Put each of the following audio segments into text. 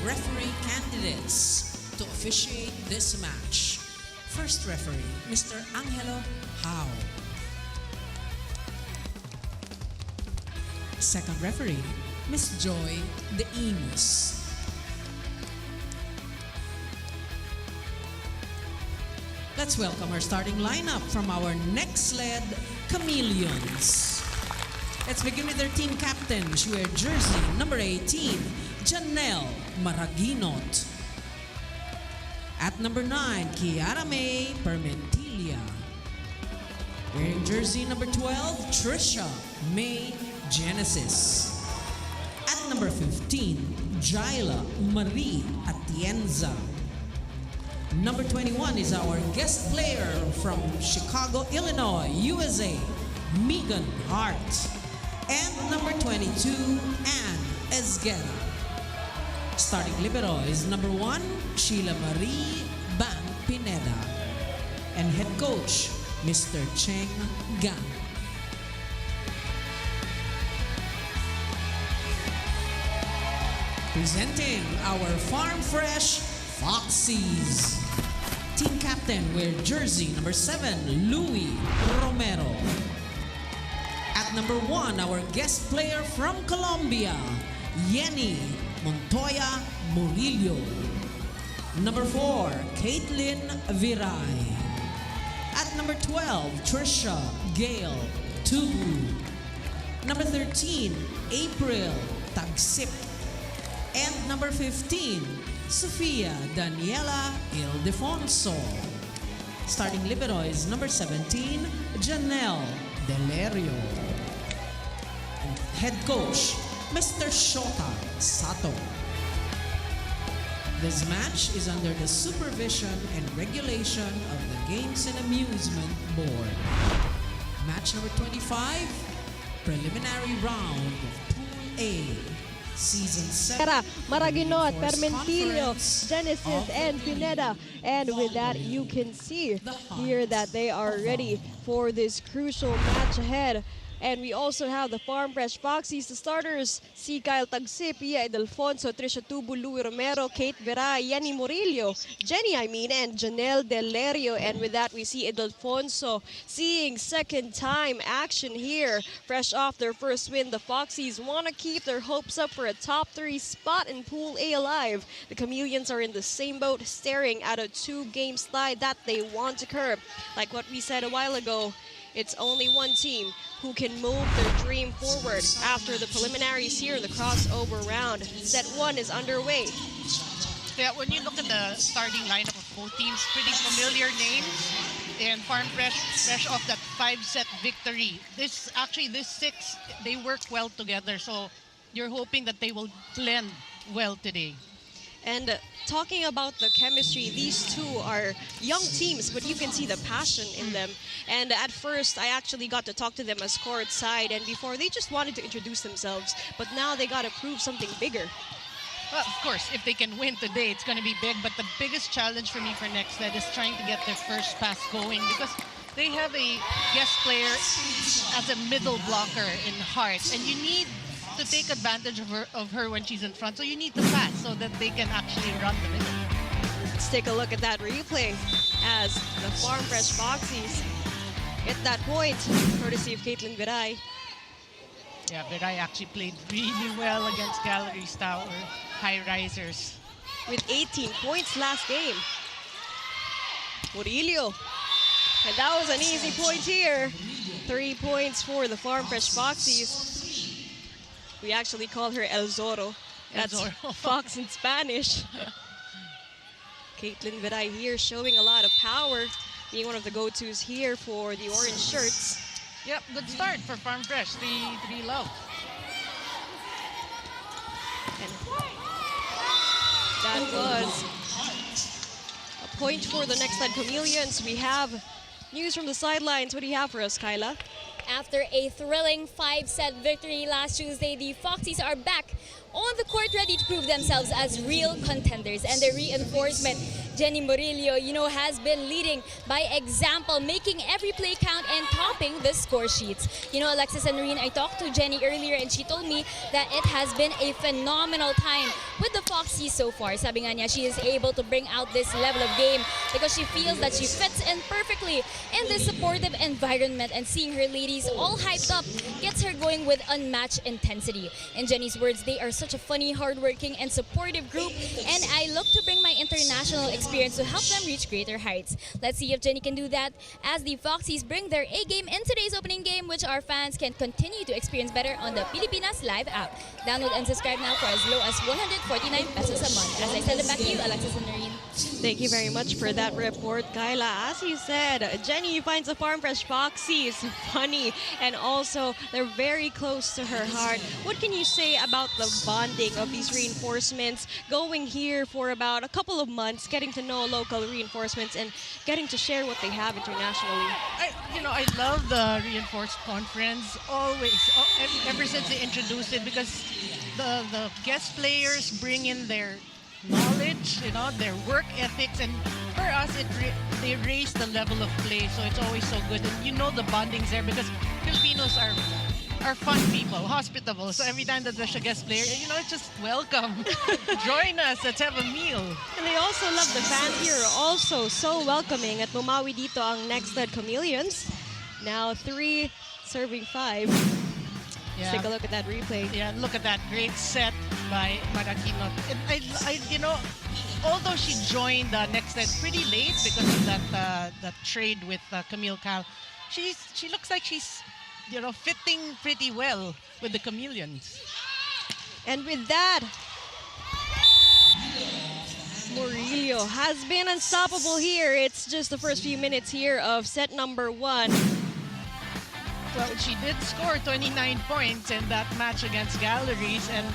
referee candidates to officiate this match. First referee, Mr. Angelo Hao. Second referee, Miss Joy De Imus. Let's welcome our starting lineup from our Nxled Chameleons. Let's begin with their team captain. She wears jersey number 18, Janelle Maraginot. At number 9, Kiara May Permentilla. Wearing jersey number 12, Trisha May Genesis. At number 15, Jaila Marie Atienza. Number 21 is our guest player from Chicago, Illinois, USA, Megan Hart. And number 22, Ann Esguerra. Starting libero is number 1, Sheila Marie Bang Pineda. And head coach, Mr. Cheng Gang. Presenting our Farm Fresh Foxies. Team captain wear jersey number 7, Louis Romero. At number 1, our guest player from Colombia, Yenny Montoya Murillo. Number 4, Caitlin Viray. At number 12, Trisha Gail Tugu. Number 13, April Tagsip. And number 15, Sofia Daniela Ildefonso. Starting libero is number 17, Janelle Delerio. And head coach, Mr. Shota Sato. This match is under the supervision and regulation of the Games and Amusement Board. Match number 25, preliminary round of Pool A. Season 7. Maraginot, Permentillo, Genesis, and Pineda. And with that, you can see here that they are ready for this crucial match ahead. And we also have the Farm Fresh Foxies, the starters, si Kyle Tagsip, Pia Edelfonso, Trisha Tubu, Louis Romero, Kate Vera, Yenny Murillo, and Janelle Delerio. And with that, we see Edelfonso seeing second time action here. Fresh off their first win, the Foxies want to keep their hopes up for a top 3 spot in Pool A alive. The Chameleons are in the same boat, staring at a 2-game slide that they want to curb. Like what we said a while ago, it's only one team who can move their dream forward after the preliminaries here in the crossover round. Set 1 is underway. Yeah, when you look at the starting lineup of both teams, pretty familiar names. And Farm fresh off that 5-set victory. This 6, they work well together. So you're hoping that they will blend well today. And talking about the chemistry, these two are young teams, but you can see the passion in them. And at first, I actually got to talk to them as courtside, and before they just wanted to introduce themselves, but now they got to prove something bigger. Well, of course, if they can win today, it's going to be big. But the biggest challenge for me for Nxled is trying to get their first pass going, because they have a guest player as a middle blocker in Hart, and you need to take advantage of her when she's in front. So you need to pass so that they can actually run the middle. Let's take a look at that replay as the Farm Fresh Foxies hit that point, courtesy of Caitlin Viray. Yeah, Viray actually played really well against Gallery's Tower high risers. With 18 points last game. Murillo. And that was an easy point here. 3 points for the Farm Fresh Foxies. We actually call her El Zorro. That's fox in Spanish. Caitlin Viray here showing a lot of power, being one of the go-tos here for the orange shirts. Yep, good start for Farm Fresh. 3 love. And that was a point for the Nxled Chameleons. We have news from the sidelines. What do you have for us, Kyla? After a thrilling 5-set victory last Tuesday, the Foxies are back on the court ready to prove themselves as real contenders. And the reinforcement, Jenny Murillo, has been leading by example, making every play count and topping the score sheets. Alexis and Reen, I talked to Jenny earlier and she told me that it has been a phenomenal time with the Foxies Foxies so far. Sabi nga niya, she is able to bring out this level of game because she feels that she fits in perfectly in this supportive environment, and seeing her ladies all hyped up gets her going with unmatched intensity. In Jenny's words, they are such a funny, hardworking, and supportive group, and I look to bring my international experience to help them reach greater heights. Let's see if Jenny can do that as the Foxies bring their A game in today's opening game, which our fans can continue to experience better on the Pilipinas Live app. Download and subscribe now for as low as 149 pesos a month. As I send it back to you, Alexis and Noreen. Thank you very much for that report, Kyla. As you said, Jenny finds the Farm Fresh Foxies funny, and also they're very close to her heart. What can you say about the bonding of these reinforcements, going here for about a couple of months, getting to know local reinforcements and getting to share what they have internationally? I love the reinforced conference always, ever since they introduced it, because the guest players bring in their knowledge, their work ethics, and for us, they raise the level of play, so it's always so good. And the bonding's there because Filipinos are fun people, hospitable. So every time that there's a guest player, it's just welcome. Join us, let's have a meal. And they also love the fans here, also so welcoming. At bumawi dito ang Nxled Chameleons. Now 3 serving 5. Let's take a look at that replay. Yeah, look at that great set by Maraquinot. And although she joined Nxled pretty late because of that trade with Camille Cal, she looks like she's fitting pretty well with the Chameleons. And with that, Murillo has been unstoppable here. It's just the first few minutes here of set number 1. Well, she did score 29 points in that match against Galleries, and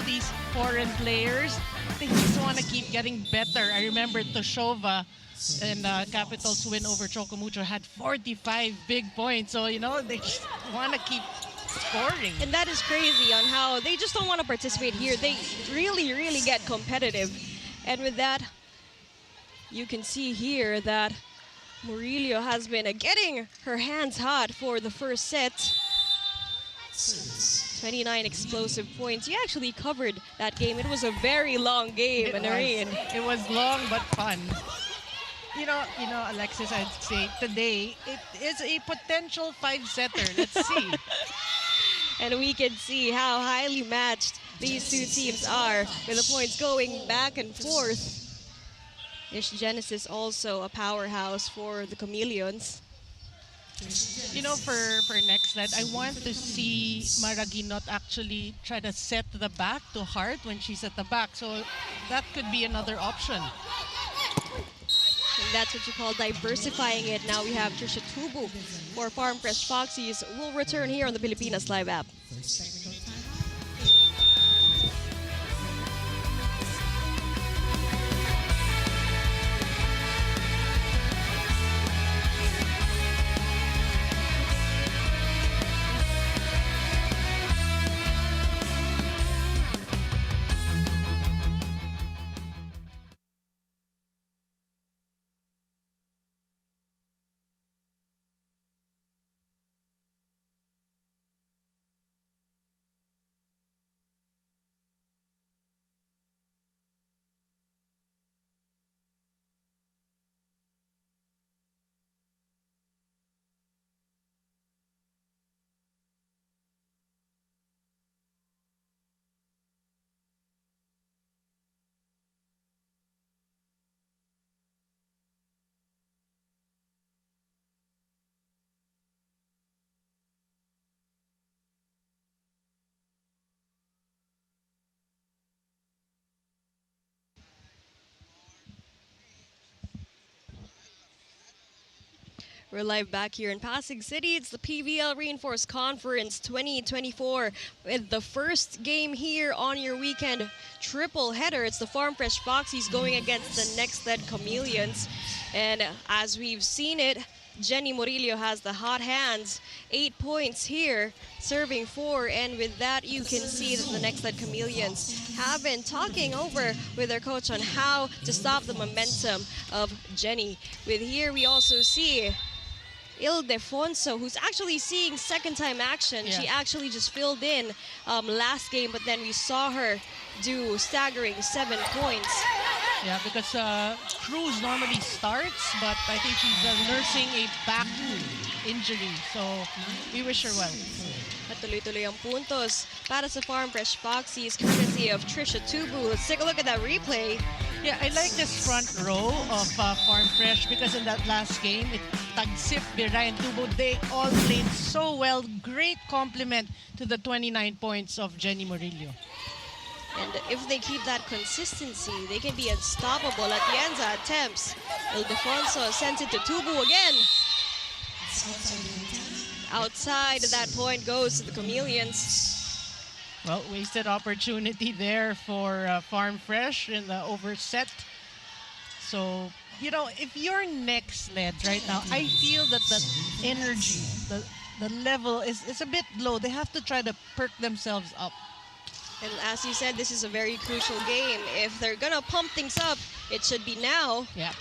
these foreign players, they just want to keep getting better. I remember Toshova and Capital's win over Chocomucho had 45 big points, so they just want to keep scoring. And that is crazy on how they just don't want to participate here. They really, really get competitive. And with that, you can see here that Murillo has been getting her hands hot for the first set. 29 explosive points. You actually covered that game. It was a very long game, Noreen. It was long but fun. Alexis, I'd say today it is a potential 5-setter. Let's see. And we can see how highly matched these two teams are, with the points going back and forth. Is Genesis also a powerhouse for the Chameleons? For Nxled, I want to see Maraguinot actually try to set the back to Hart when she's at the back. So that could be another option. And that's what you call diversifying it. Now we have Trisha Tubu for Farm Fresh Foxies. We'll return here on the Pilipinas Live app. We're live back here in Pasig City. It's the PVL Reinforced Conference 2024 with the first game here on your weekend triple header. It's the Farm Fresh Foxies going against the Nxled Chameleons. And as we've seen it, Jenny Murillo has the hot hands. 8 points here, serving 4. And with that, you can see that the Nxled Chameleons have been talking over with their coach on how to stop the momentum of Jenny. With here, we also see Ildefonso, who's actually seeing second-time action. Yeah. She actually just filled in last game, but then we saw her do staggering 7 points. Yeah, because Cruz normally starts, but I think she's nursing a back injury. So we wish her well. At tuloy-tuloy ang puntos para sa Farm Fresh Foxies, courtesy of Trisha Tubu. Let's take a look at that replay. Yeah, I like this front row of Farm Fresh because in that last game, Tagsip, Biray, and Tubo, they all played so well. Great compliment to the 29 points of Jenny Murillo. And if they keep that consistency, they can be unstoppable. Atienza attempts. Ildefonso sends it to Tubu again. Outside, that point goes to the Chameleons. Well, wasted opportunity there for Farm Fresh in the overset. So, you know, if you're Nxled right now, I feel that the energy, the level is a bit low. They have to try to perk themselves up. And as you said, this is a very crucial game. If they're gonna pump things up, it should be now. Yeah.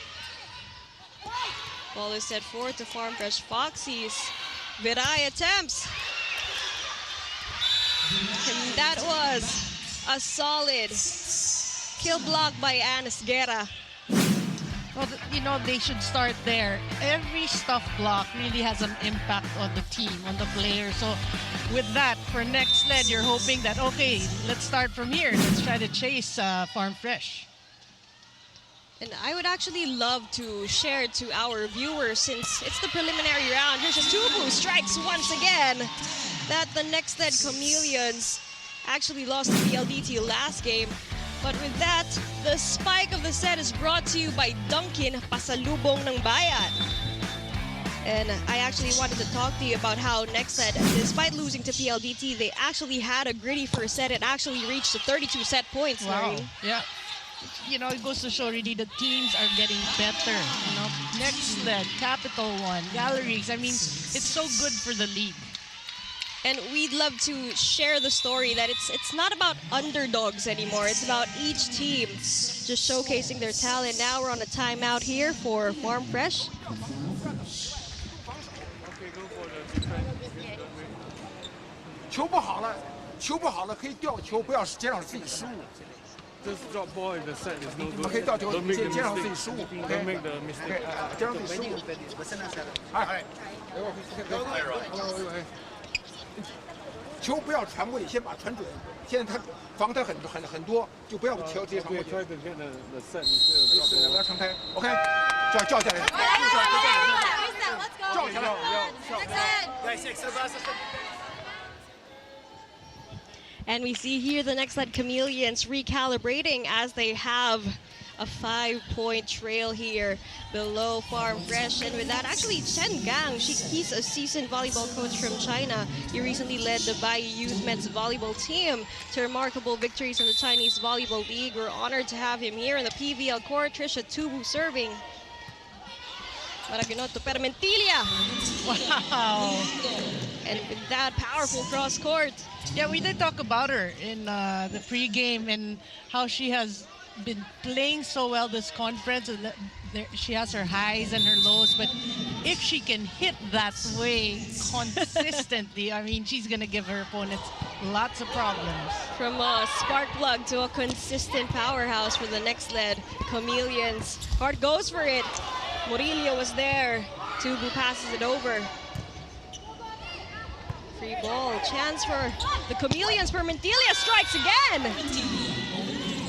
Ball is set forward to Farm Fresh Foxies. Viray attempts. And that was a solid kill block by Anis Guerra. Well, you know, they should start there. Every stuff block really has an impact on the team, on the player. So with that, for Nxled, you're hoping that, okay, let's start from here. Let's try to chase Farm Fresh. And I would actually love to share to our viewers, since it's the preliminary round. Here's a Tubu strikes once again, that the Nxled Chameleons actually lost to PLDT last game. But with that, the spike of the set is brought to you by Dunkin' Pasalubong ng Bayan. And I actually wanted to talk to you about how Nxled, despite losing to PLDT, they actually had a gritty first set. It actually reached the 32 set points. Wow. Noreen. Yeah. You know, it goes to show really the teams are getting better. You know, Nxled, Capital One, Galleries. I mean, it's so good for the league. And we'd love to share the story that it's not about underdogs anymore. It's about each team just showcasing their talent. Now we're on a timeout here for Farm Fresh. 球不好了，球不好了可以掉球，不要减少自己失误。 Just drop ball in the set is no 我 good. 们可以掉球， Don't make the 减少自己 mistake. 失误。 Don't make the mistake. 减少自己失误。哎，球不要传过去，先把传准。现在他防他很多，就不要球直接传过 Okay, 去。 try to get the set instead of drop 是 ball. 不要传开。OK，叫下来。叫下来。 And we see here the Nxled Chameleons recalibrating as they have a 5-point trail here below Farm Fresh. And with that, actually Chen Gang, he's a seasoned volleyball coach from China. He recently led the Bayou Youth Men's volleyball team to remarkable victories in the Chinese Volleyball League. We're honored to have him here in the PVL court. Trisha Tubu serving. Maragunoto Permentilia. Wow. And with that, powerful cross court. Yeah, we did talk about her in the pregame and how she has been playing so well this conference. And she has her highs and her lows, but if she can hit that way consistently, I mean, she's going to give her opponents lots of problems. From a spark plug to a consistent powerhouse for the Nxled Chameleons. Hart goes for it. Murillo was there. Tubu passes it over. Free ball, chance for the Chameleons. Permentilia strikes again.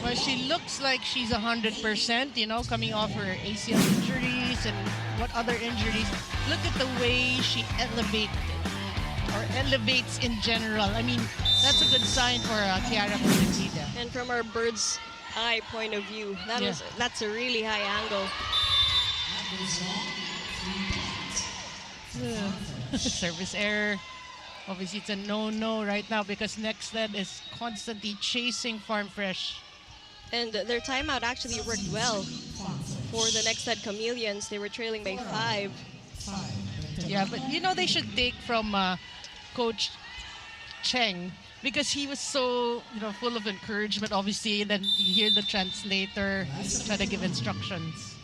Well, she looks like she's 100%, you know, coming off her ACL injuries and what other injuries. Look at the way she elevates in general. I mean, that's a good sign for Kiara Permentilia. And from our bird's eye point of view, that's a really high angle. Service error. Obviously, it's a no-no right now because Nxled is constantly chasing Farm Fresh. And their timeout actually worked well for the Nxled Chameleons. They were trailing by 5. Yeah, but you know, they should take from Coach Cheng because he was so, you know, full of encouragement, obviously, and then you hear the translator try to give instructions.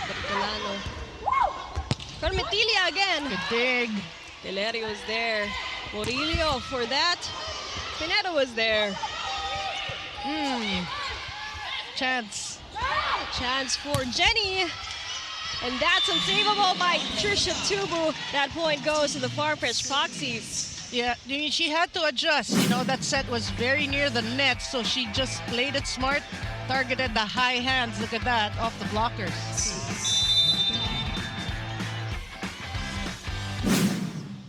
Bertolano. Carmentilia again. Good dig. Delerio is there. Murillo for that. Pineda was there. Chance. Chance for Jenny. And that's unsavable by Trisha Tubu. That point goes to the Farm Fresh Foxies. Yeah, I mean, she had to adjust. You know, that set was very near the net, so she just played it smart, targeted the high hands. Look at that, off the blockers.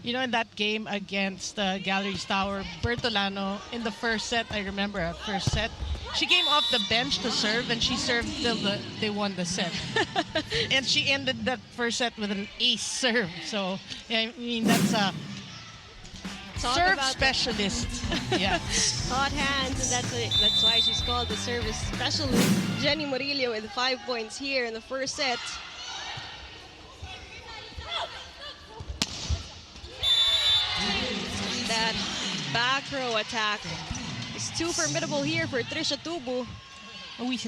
You know, in that game against Galleries Tower, Bertolano, in the first set, I remember her first set, she came off the bench to serve, and she served till they won the set. And she ended that first set with an ace serve. So, yeah, I mean, that's a serve specialist. Yeah. Hot hands, and that's why she's called the service specialist. Jenny Murillo with 5 points here in the first set. That back row attack is too formidable here for Trisha Tubu.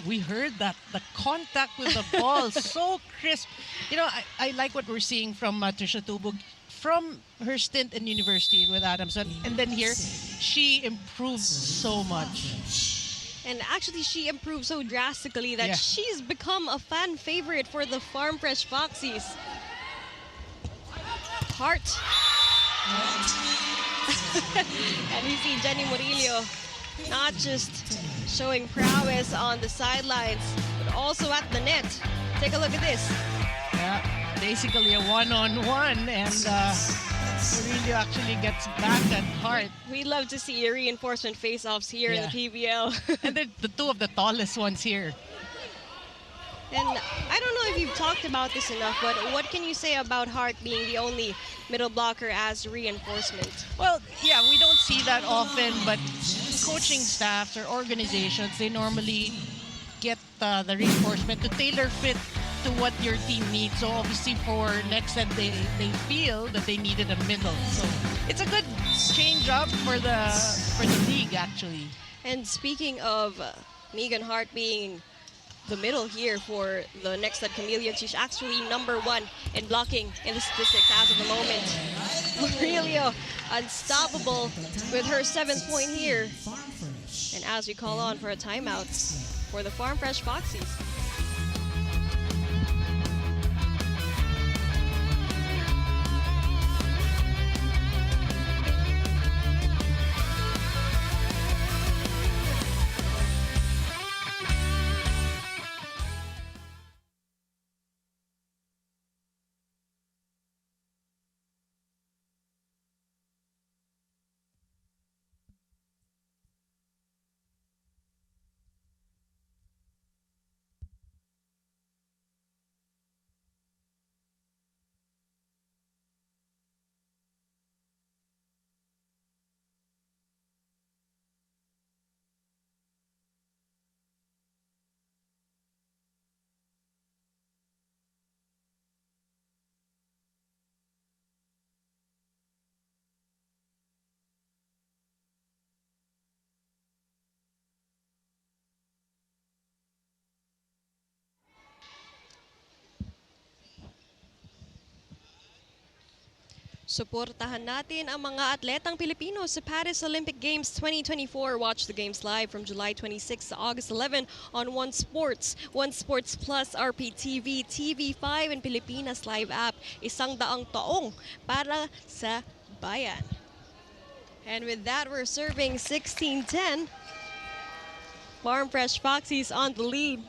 We heard that. The contact with the ball, so crisp. You know, I like what we're seeing from Trisha Tubu from her stint in university with Adamson. And then here, she improved so much. And actually, she improved so drastically that she's become a fan favorite for the Farm Fresh Foxies. Heart. And we see Jenny Murillo not just showing prowess on the sidelines, but also at the net. Take a look at this. Yeah, basically a one-on-one, and Murillo actually gets back at heart. We love to see reinforcement face-offs here in the PVL. And they're the two of the tallest ones here. And I don't know if you've talked about this enough, but what can you say about Hart being the only middle blocker as reinforcement? Well, yeah, we don't see that often, but coaching staffs or organizations, they normally get the reinforcement to tailor fit to what your team needs. So obviously for Nxled, they feel that they needed a middle. So it's a good change up for the league, actually. And speaking of Megan Hart being the middle here for the Nxled Chameleons, she's actually #1 in blocking in the statistics as of the moment. Murillo unstoppable with her 7th point here. And as we call on for a timeout for the Farm Fresh Foxies. Suportahan natin ang mga atletang Pilipino sa Paris Olympic Games 2024. Watch the games live from July 26 to August 11 on One Sports, One Sports Plus, RPTV, TV5, and Pilipinas Live app. 100 taong para sa bayan. And with that, we're serving 16-10. Farm Fresh Foxies on the lead.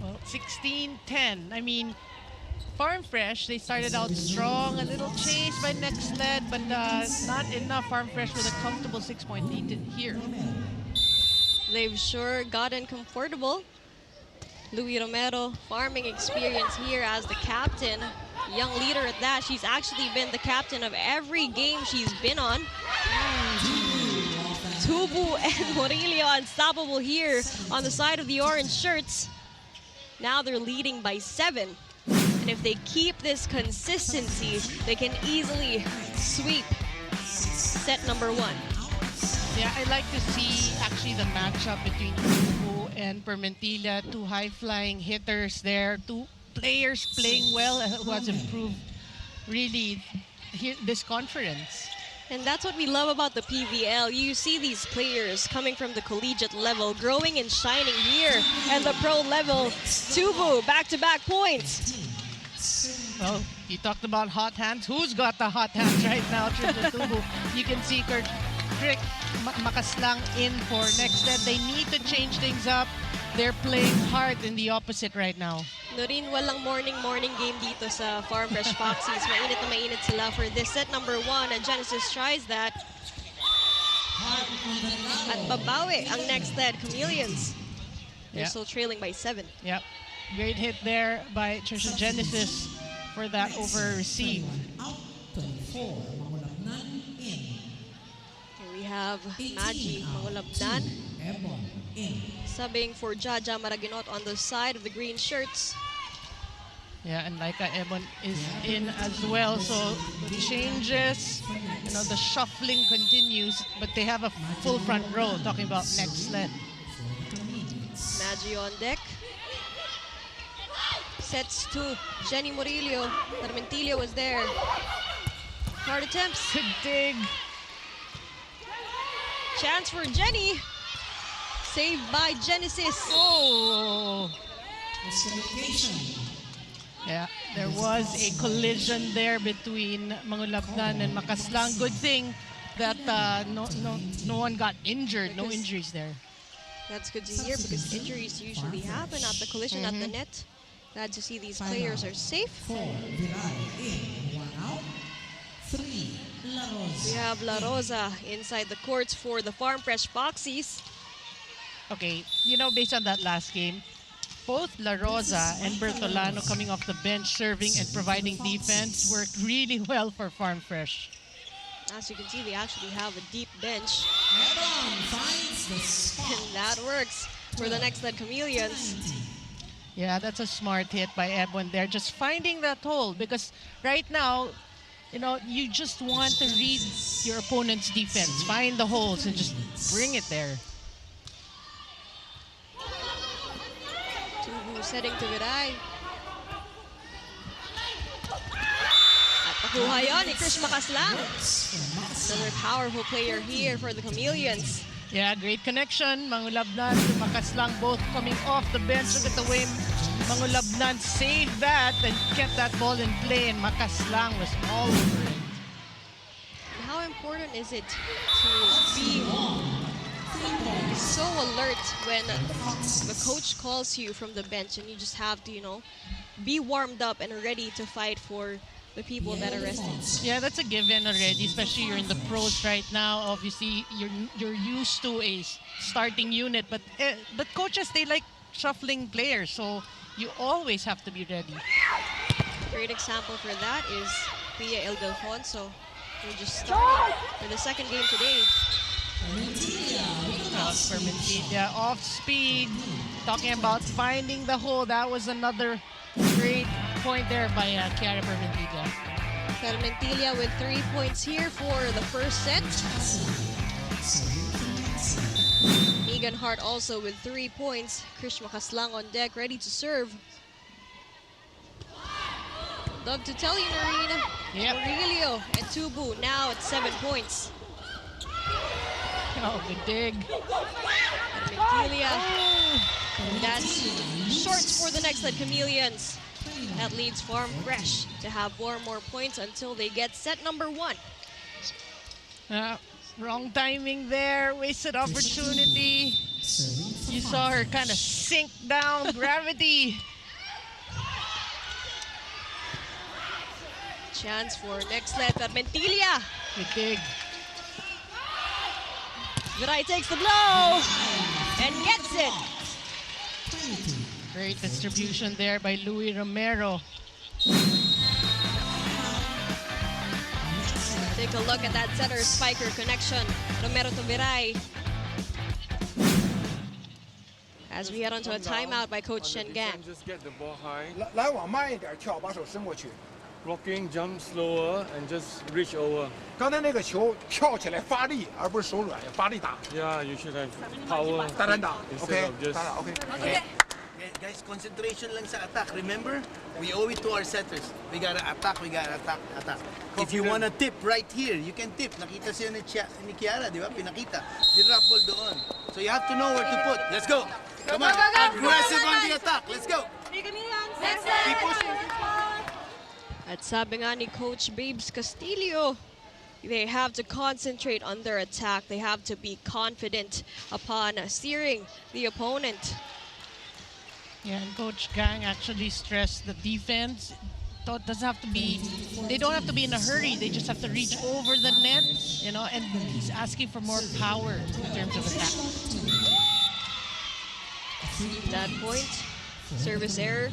Well, 16-10. I mean, Farm Fresh, they started out strong, a little chase by Nxled, but not enough. Farm Fresh with a comfortable 6-point lead here. They've sure gotten comfortable. Louis Romero, farming experience here as the captain. Young leader at that. She's actually been the captain of every game she's been on. Tubu and Murillo unstoppable here on the side of the orange shirts. Now they're leading by 7. And if they keep this consistency, they can easily sweep set #1. Yeah, I like to see actually the matchup between Tubu and Permentilla, two high-flying hitters there, two players playing well who has improved really this conference. And that's what we love about the PVL. You see these players coming from the collegiate level, growing and shining here. And the pro level, Tubu, back-to-back points. Well, you talked about hot hands. Who's got the hot hands right now, Triple Tubu? You can see Crick Makaslang in for Nxled. They need to change things up. They're playing hard in the opposite right now. Norin, walang morning game dito sa Farm Fresh Foxies. Mainit na mainit sila for this set number 1. And Genesis tries that. At babawi ang Nxled Chameleons. They're still trailing by 7. Yep. Great hit there by Trisha Genesis for that over receive. Here we have Magi Mangulabnan. Subbing for Jaja Maraginot on the side of the green shirts. Yeah, and Laika Ebon is in as well. So the changes, the shuffling continues, but they have a full front row. Talking about Nxled. Magi on deck. Sets to Jenny Murillo. Permentilla was there. Hard attempts. Good dig. Chance for Jenny. Saved by Genesis. Oh! Yeah, there was a collision there between Mangulabnan and Makaslang. Good thing that no one got injured. No injuries there. That's good to hear because injuries usually happen at the collision at the net. Glad to see these players are safe. We have La Rosa inside the courts for the Farm Fresh Foxies. Okay, based on that last game, both La Rosa and Bertolano coming off the bench, serving and providing defense, worked really well for Farm Fresh. As you can see, they actually have a deep bench. And that works for the Nxled Chameleons. Yeah, that's a smart hit by Ebon there. Just finding that hole because right now, you just want to read your opponent's defense. Find the holes and just bring it there. Tubu setting to Viray. At nakuha yun ni Chris Makaslang. Another powerful player here for the Chameleons. Yeah, great connection. Mangulabnan to Makaslang both coming off the bench. Look at the way Mangulabnan saved that and kept that ball in play, and Makaslang was all over it. How important is it to be so alert when the coach calls you from the bench and you just have to, be warmed up and ready to fight for the people that are resting? Yeah, that's a given already, especially you're in the pros right now. Obviously, you're used to a starting unit, but coaches, they like shuffling players, so you always have to be ready. Great example for that is Pia Ildefonso, who just started for the second game today. Permentilla off speed, talking about finding the hole. That was another great point there by Kiara Permentilla. Permentilla with 3 points here for the first set. Megan Hart also with 3 points. Krish Makaslang on deck, ready to serve. Love to tell you, Marina. Yep. Murillo and Tubu now at 7 points. Oh, good dig. Permentilla. That's shorts for the Nxled Chameleons. That leads Farm Fresh to have 4 more points until they get set number 1. Wrong timing there, wasted opportunity. You saw her kind of sink down, gravity. Chance for Nxled. Permentilla. Good dig. Viray takes the blow and gets it. Great distribution there by Louis Romero. Take a look at that setter spiker connection. Romero to Viray. As we head onto a timeout by Coach Shen Gang. Just get the ball high. 来往慢一点跳，把手伸过去。blocking, jump slower, and just reach over. 刚才那个球跳起来发力，而不是手软，要发力打， Yeah, you should have power 大胆打 instead ，OK， of just 大胆 OK。 Okay. Guys, concentration lang sa attack. Remember, we owe it to our setters. We gotta attack, attack. If you wanna tip right here, you can tip. Nakita siya ni Kiara, di ba? Pinakita. Di drop ball doon. So you have to know where to put. Let's go. Come on. Aggressive on the attack. Let's go. Keep pushing. At sabi nga ni Coach Babes Castillo, they have to concentrate on their attack. They have to be confident upon steering the opponent. Yeah, and Coach Gang actually stressed the defense. Doesn't have to be. They don't have to be in a hurry. They just have to reach over the net, you know. And he's asking for more power in terms of attack. That point, service error,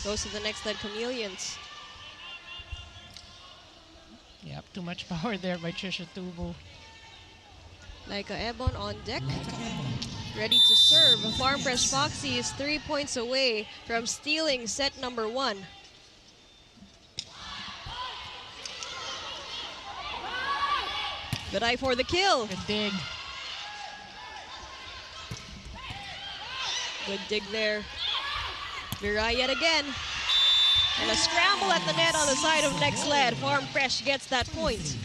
goes to the Nxled Chameleons. Yep, too much power there by Trisha Tubo. Laika Ebon on deck, ready to serve. Farm Fresh Foxy is 3 points away from stealing set number 1. Good eye for the kill. Good dig. Good dig there. Mirai yet again. And a scramble at the net on the side of Nxled. Farm Fresh gets that point.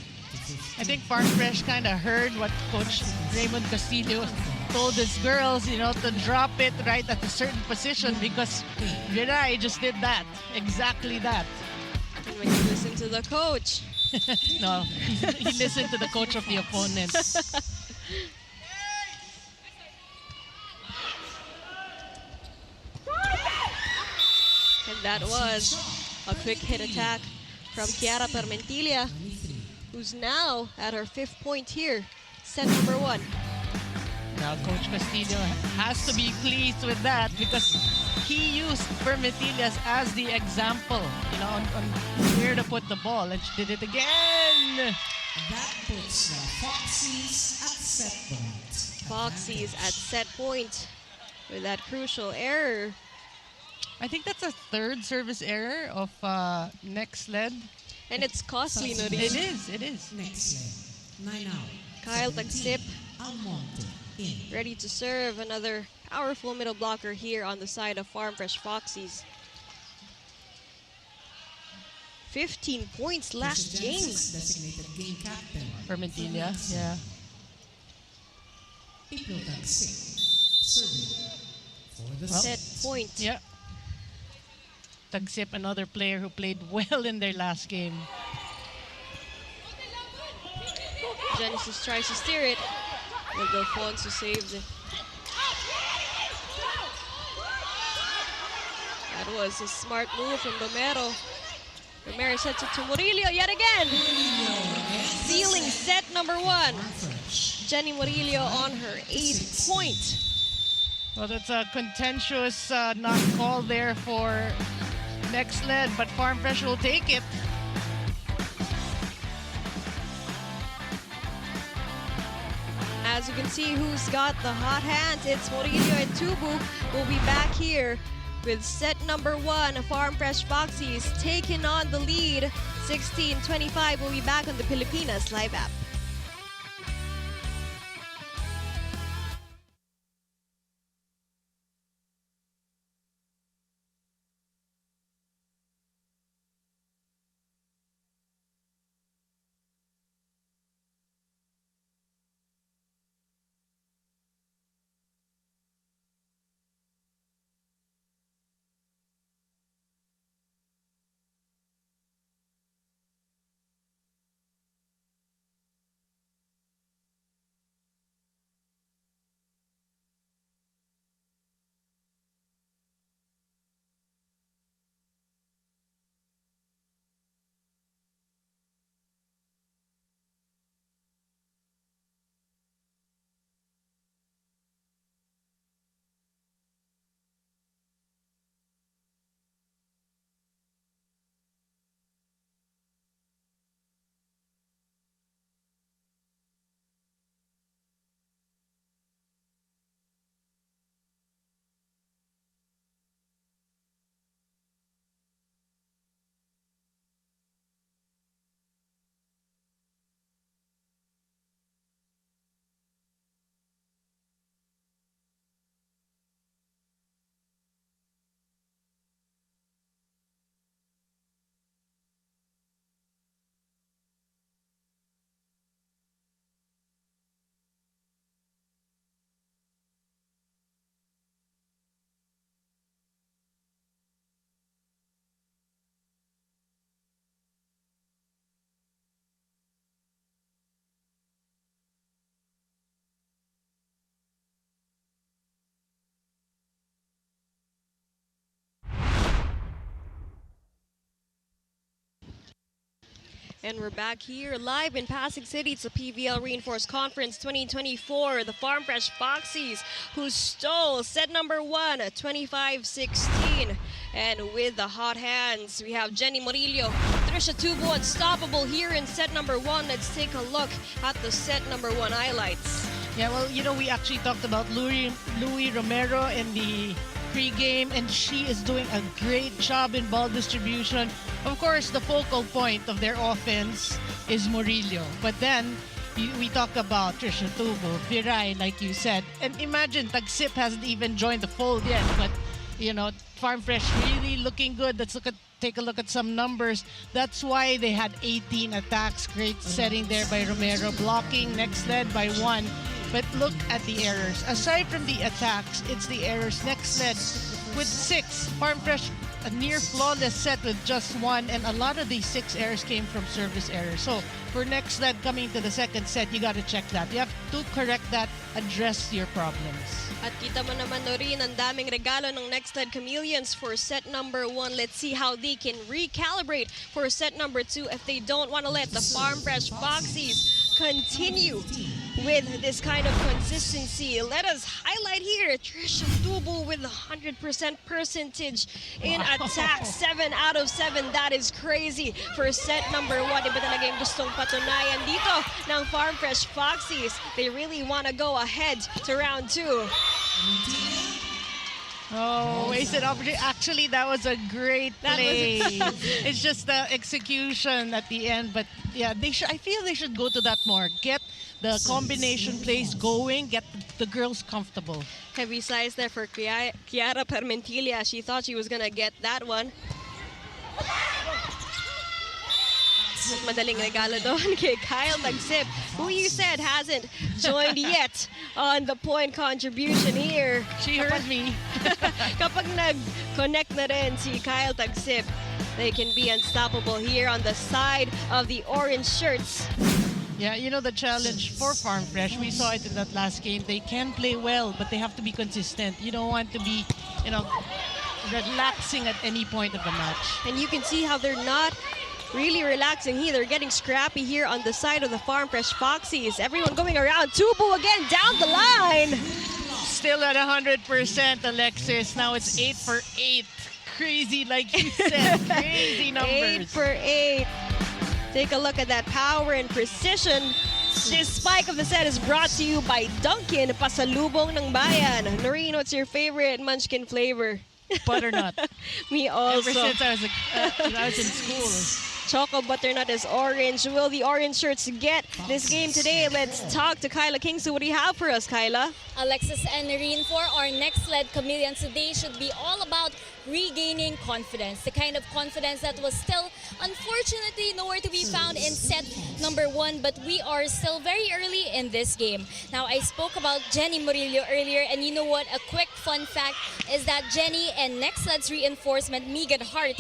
I think Farm Fresh kind of heard what Coach Raymond Castillo told his girls, you know, to drop it right at a certain position because Mirai just did that. Exactly that. And when you listen to the coach. No, he listened to the coach of the opponent. And that was a quick hit attack from Chiara Permentilla, who's now at her 5th point here, set number 1. Now Coach Castillo has to be pleased with that because he used Permetillas as the example, you know, on where to put the ball, and she did it again. That puts the Foxies at set point. Foxies at set point with that crucial error. I think that's a 3rd service error of Nxled. And it's costly, Nuri. It is. Nxled, 9 out. Kyle Tagsip Almonte, in. ready to serve. Another powerful middle blocker here on the side of Farm Fresh Foxies. 15 points last game. Designated game captain. Permetilla, yeah. April Tagsip, serving for the Set set. point. Yeah. Tagsip, another player who played well in their last game. Genesis tries to steer it. And Alfonso saves it. That was a smart move from Romero. Romero sets it to Murillo yet again. Stealing set number 1. Jenny Murillo on her 8th point. Well, that's a contentious not call there for Nxled, but Farm Fresh will take it. As you can see who's got the hot hands, it's Murillo and Tubu. We'll be back here with set number 1. Farm Fresh Foxies taking on the lead. 16-25. We'll be back on the Pilipinas Live app. And we're back here live in Pasig City. It's the PVL Reinforced Conference 2024. The Farm Fresh Foxies who stole set number 1, 25-16. And with the hot hands, we have Jenny Murillo, Trisha Tubo unstoppable here in set number 1. Let's take a look at the set number 1 highlights. Yeah, well, you know, we actually talked about Louis Romero in the pre-game, and she is doing a great job in ball distribution. Of course, the focal point of their offense is Murillo. But then, we talk about Trisha Tubo, Viray, like you said. And imagine, Tagsip hasn't even joined the fold yet. But, you know, Farm Fresh really looking good. Take a look at some numbers. That's why they had 18 attacks. Great setting there by Romero. Blocking, Nxled by 1. But look at the errors. Aside from the attacks, it's the errors. Nxled with 6. Farm Fresh, a near flawless set with just 1. And a lot of these 6 errors came from service errors. So for Nxled coming to the second set, you got to check that. You have to correct that, address your problems. At kita mo naman Norin, ang daming regalo ng Nxled Chameleons for set number 1. Let's see how they can recalibrate for set number 2 if they don't want to let the Farm Fresh Foxies continue with this kind of consistency. Let us highlight here Trisha Tubo with 100% percentage in attack. 7 out of 7. That is crazy for set number 1. Iba talaga yung gustong patunayan dito ng Farm Fresh Foxies. They really want to go ahead to round 2. Oh, wasted opportunity. Actually, that was a great play. It's just the execution at the end. But yeah, I feel they should go to that more. Get the combination plays going. Get the girls comfortable. Heavy slice there for Kiara Permentilla. She thought she was going to get that one. Madaling regalo doon kay Kyle Tagsip, who you said hasn't joined yet on the point contribution here. She heard me. Kapag nag-connect na rin si Kyle Tagsip, they can be unstoppable here on the side of the orange shirts. Yeah, you know the challenge for Farm Fresh, we saw it in that last game. They can play well, but they have to be consistent. You don't want to be, you know, relaxing at any point of the match. And you can see how they're not really relaxing here. They're getting scrappy here on the side of the Farm Fresh Foxies. Everyone going around. Tubo again down the line. Still at 100%, Alexis. Now it's 8 for 8. Crazy, like you said. Crazy numbers. 8 for 8. Take a look at that power and precision. This spike of the set is brought to you by Dunkin', pasalubong ng bayan. Noreen, what's your favorite munchkin flavor? Butternut. Me also. Ever since I was in school. Choco butternut is orange. Will the orange shirts get this game today? Let's talk to Kyla Kingsley. What do you have for us, Kyla? Alexis and Noreen, for our Nxled Chameleons today should be all about regaining confidence. The kind of confidence that was still, unfortunately, nowhere to be found in set number 1, but we are still very early in this game. Now, I spoke about Jenny Murillo earlier, and you know what? A quick fun fact is that Jenny and Nxled's reinforcement, Megan Hart,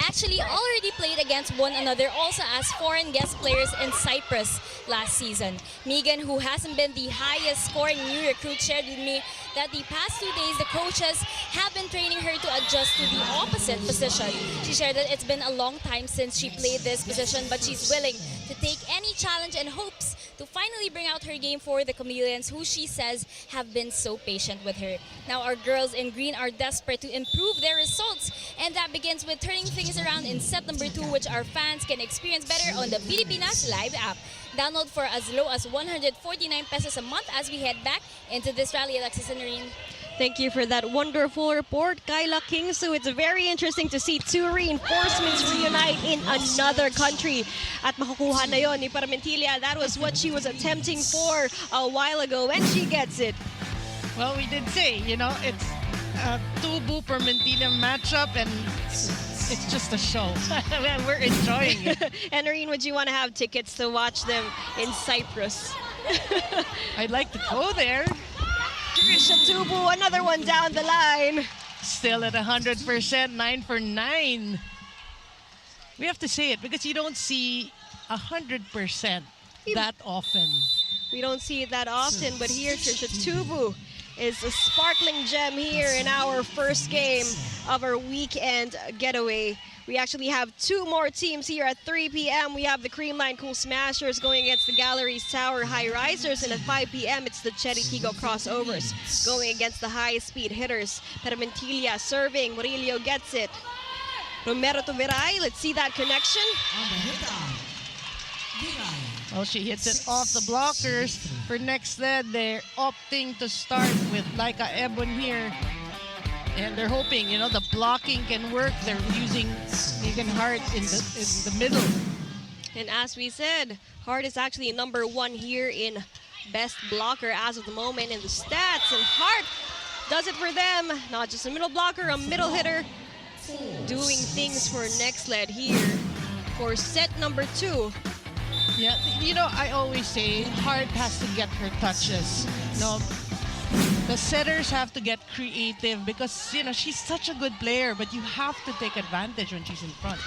actually already played against one another also as foreign guest players in Cyprus last season. Megan, who hasn't been the highest scoring new recruit, shared with me that the past 2 days the coaches have been training her to adjust to the opposite position. She shared that it's been a long time since she played this position, but she's willing to take any challenge and hopes to finally bring out her game for the Chameleons, who she says have been so patient with her. Now our girls in green are desperate to improve their results, and that begins with turning things around in set number 2, which our fans can experience better on the Pilipinas Live app. Download for as low as 149 pesos a month as we head back into this rally. Alexis and Noreen. Thank you for that wonderful report, Kyla Kingsu. It's very interesting to see 2 reinforcements reunite in another country. At makukuha na yon ni Parmentilia. That was what she was attempting for a while ago, and she gets it. Well, we did say, you know, it's a Tubo Parmentilia matchup, and it's just a show. We're enjoying it. And Noreen, would you want to have tickets to watch them in Cyprus? I'd like to go there. Trisha Tubo, another one down the line. Still at 100%, 9 for 9. We have to say it because you don't see 100% that often. We don't see it that often, but here Trisha Tubo is a sparkling gem here in our first game of our weekend getaway We actually have 2 more teams here at 3 p.m. We have the Creamline Cool Smashers going against the Galleries Tower High Risers, and at 5 p.m. it's the Cherry Tigo Crossovers going against the High Speed Hitters. Permentilla serving, Murillo gets it. Romero to Viray, let's see that connection. Well, she hits it off the blockers. For Nxled, they're opting to start with Laika Ebon here. And they're hoping, you know, the blocking can work. They're using Megan Hart in the middle. And as we said, Hart is actually number 1 here in best blocker as of the moment in the stats. And Hart does it for them. Not just a middle blocker, a middle hitter. Doing things for Nxled here for set number 2. Yeah, you know, I always say Hart has to get her touches. No, the setters have to get creative because, you know, she's such a good player, but you have to take advantage when she's in front.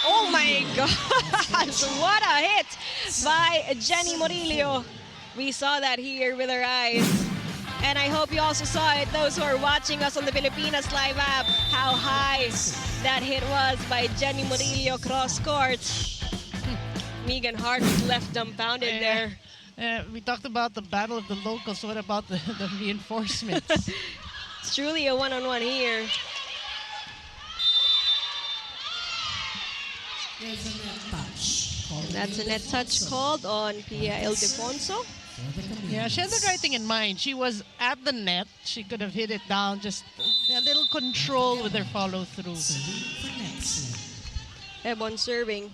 Oh my gosh, what a hit by Jenny Murillo. We saw that here with our eyes. And I hope you also saw it, those who are watching us on the Pilipinas Live app, how high that hit was by Jenny Murillo cross court. Megan Hart was left dumbfounded there. We talked about the battle of the locals. What about the reinforcements? It's truly a one-on-one here. There's a net touch. And that's a net touch called on Pia Ildefonso. Yeah, she had the right thing in mind. She was at the net. She could have hit it down, just a little control with her follow-through. Ebon serving.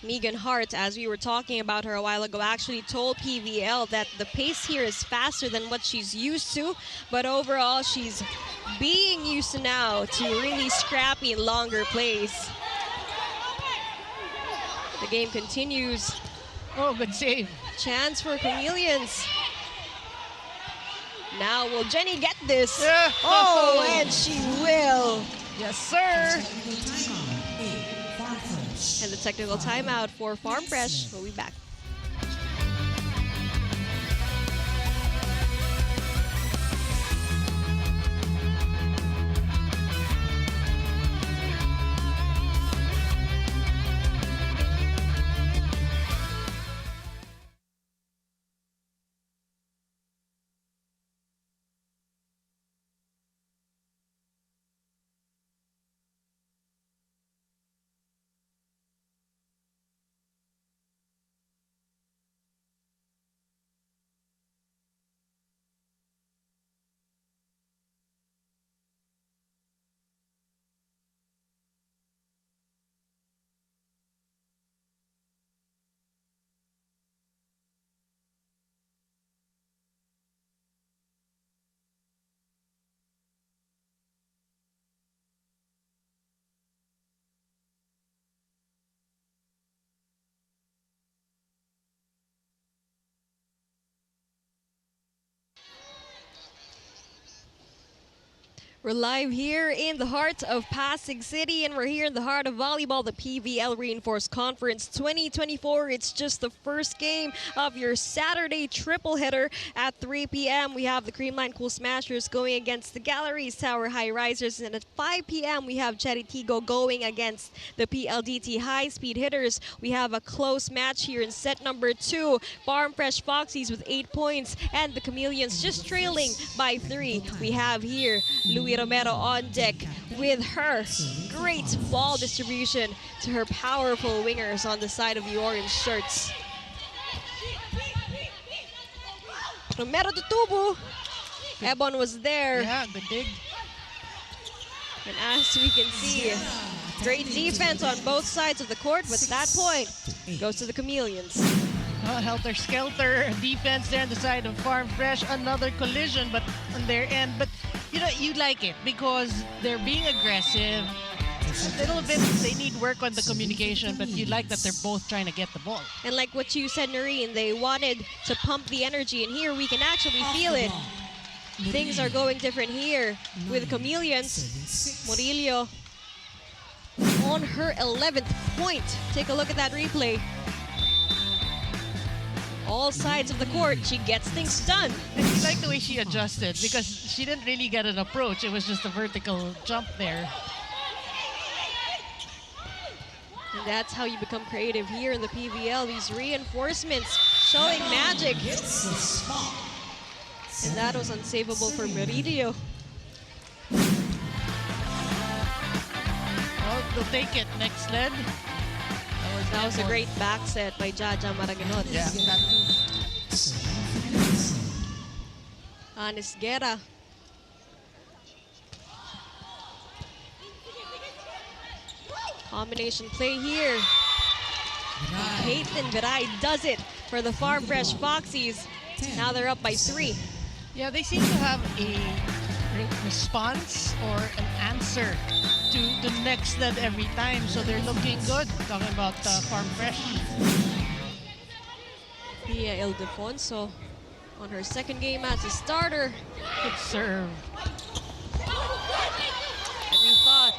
Megan Hart, as we were talking about her a while ago, actually told PVL that the pace here is faster than what she's used to, but overall she's being used to now to really scrappy and longer plays. The game continues. Oh, good save. Chance for Chameleons. Now will Jenny get this? Yeah. Oh, and she will. Yes, sir. And the technical timeout for Farm Fresh. We'll be back. We're live here in the heart of Pasig City, and we're here in the heart of volleyball, the PVL Reinforced Conference 2024. It's just the first game of your Saturday triple hitter at 3 p.m. We have the Creamline Cool Smashers going against the Galleries Tower High Risers, and at 5 p.m. we have Cherry Tigo going against the PLDT High Speed Hitters. We have a close match here in set number 2. Farm Fresh Foxies with 8 points, and the Chameleons just trailing by 3. We have here Louis Romero on deck with her great ball distribution to her powerful wingers on the side of the orange shirts. Romero to Tubu. Ebon was there. Yeah, good dig. And as we can see, great defense on both sides of the court, but that point goes to the Chameleons. Helter-skelter defense there on the side of Farm Fresh. Another collision, but on their end. But you know, you like it because they're being aggressive. A little bit, they need work on the communication, but you like that they're both trying to get the ball. And like what you said, Noreen, they wanted to pump the energy, and here we can actually feel it. Things are going different here with Chameleons. Murillo on her 11th point. Take a look at that replay. All sides of the court, she gets things done. And you like the way she adjusted because she didn't really get an approach. It was just a vertical jump there. And that's how you become creative here in the PVL. These reinforcements showing magic. And that was unsavable for Murillo. Well, they'll take it. Nxled. That was a great back set by Jaja Maraganot. Yeah, that too. Anis Guerra. Combination play here. Caitlin Viray does it for the Farm Fresh Foxies. Now they're up by 3. Yeah, they seem to have a response or an answer to the Nxled every time, so they're looking good. Talking about Farm Fresh. Pia Ildefonso on her second game as a starter. Good serve. And we thought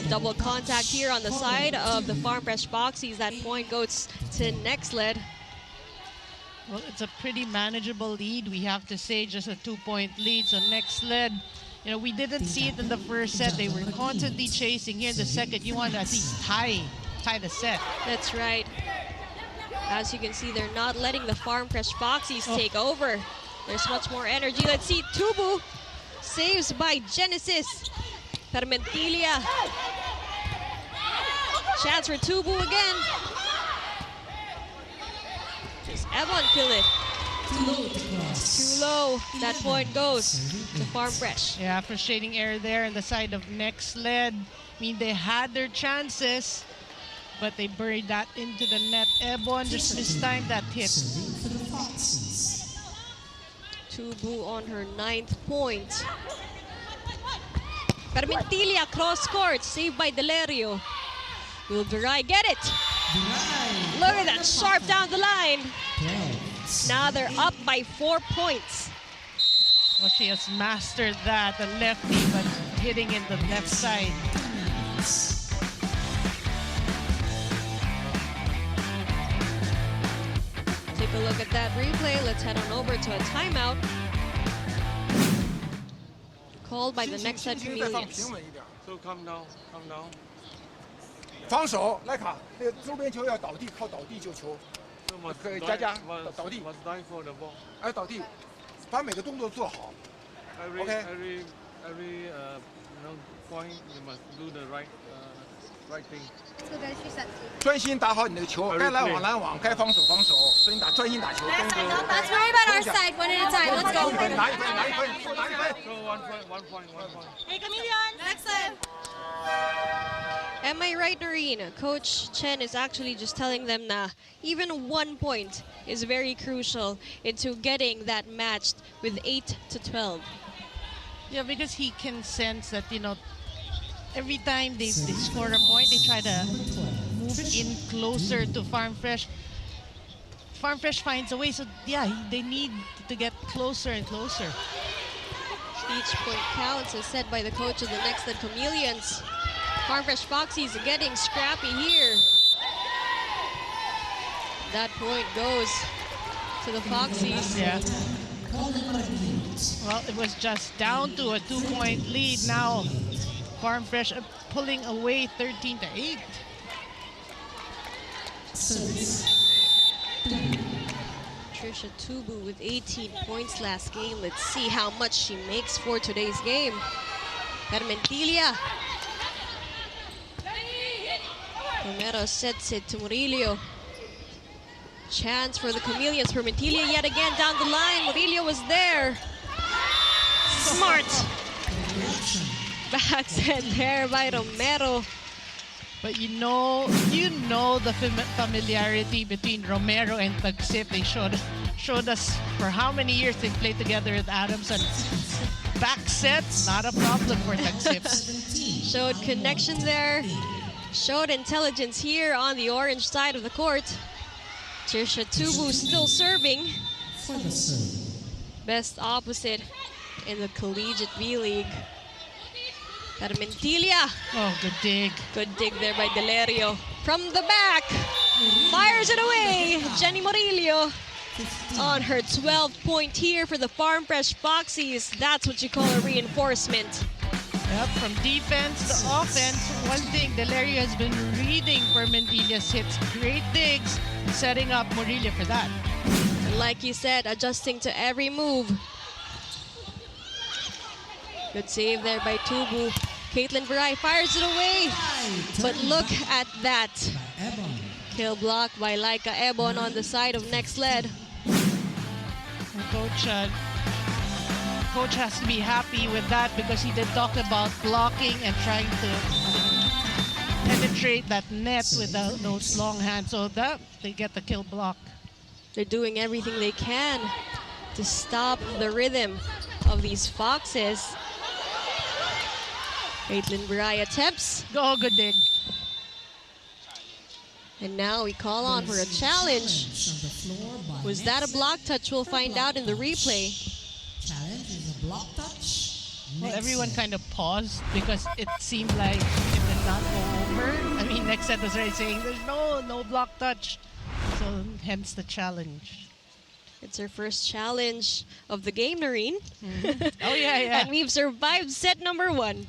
double contact here on the side of the Farm Fresh Foxies. That point goes to Nxled. Well, it's a pretty manageable lead, we have to say, just a 2-point lead. So Nxled, you know, we didn't see it in the first set. They were constantly chasing. Here in the second, you want to at least tie the set. That's right. As you can see, they're not letting the Farm Fresh Foxies take over. There's much more energy. Let's see, Tubu saves by Genesis. Permentilia. Chance for Tubu again. Does Ebon kill it? Too low. That point goes to Farm Fresh. Yeah, frustrating error there on the side of Nxled. I mean, they had their chances, but they buried that into the net. Ebon just mistimed that hit. Tubu on her 9th point. Permentilia cross court, saved by Delerio. Will Viray get it? Look at that, sharp down the line. Now they're up by 4 points. Well, she has mastered that, the lefty, but hitting in the left side. Take a look at that replay. Let's head on over to a timeout. Called by the Nxled Chameleons. So come down, come down. 防守来卡，那个周边球要倒地，靠倒地救球。 So must 可以 dive, 佳佳 must, 倒地， must dive for the ball. 哎倒地，把每个动作做好。 Every, Okay. every you know, point you must do the right thing. 专心打好你的球，该拦网拦网，该防守防守，专心打球。 Let's worry about our side one at a time. Let's go. 拿一分，拿一分，拿一分。 So 1 point. Hey, Chameleons. Next side. Am I right, Noreen? Coach Chen is actually just telling them that even 1 point is very crucial into getting that matched with 8 to 12. Yeah, because he can sense that, you know, every time they score a point, they try to move in closer to Farm Fresh. Farm Fresh finds a way, so yeah, they need to get closer and closer. Each point counts, as said by the coach of the Nxled Chameleons. Farm Fresh Foxies getting scrappy here. That point goes to the Foxies. Yeah. Well, it was just down to a 2-point lead. Now, Farm Fresh pulling away 13 to 8. Trisha Tubu with 18 points last game. Let's see how much she makes for today's game. Permentilia. Romero sets it to Murillo. Chance for the Chameleons. Permentilia yet again down the line. Murillo was there. Smart. Backhand there by Romero. But you know the familiarity between Romero and Tagsip. They showed us for how many years they played together at Adamson. Back sets, not a problem for Tagsip. Showed connection there. Showed intelligence here on the orange side of the court. Trisha Tubu still serving. Best opposite in the Collegiate V-League. Permentilia. Oh, good dig. Good dig there by Delerio. From the back, fires it away. Jenny Murillo on her 12th point here for the Farm Fresh Foxies. That's what you call a reinforcement. Yep, from defense to offense, one thing Delario has been reading Permentilla's hits. Great digs, setting up Murillo for that. And like you said, adjusting to every move. Good save there by Tubu. Caitlin Viray fires it away. But look at that. Kill block by Laika Ebon on the side of Nxled. Coach has to be happy with that because he did talk about blocking and trying to penetrate that net with those long hands. So that they get the kill block. They're doing everything they can to stop the rhythm of these Foxes. Caitlin Viray attempts. Go, good dig. And now we call on for a challenge. Was that a block touch? We'll find out in the replay. Challenge is a block touch. Well, everyone kind of paused because it seemed like it did not go over. I mean, Nxled was already saying there's no block touch. So hence the challenge. It's our first challenge of the game, Noreen. Oh, yeah. And we've survived set number 1.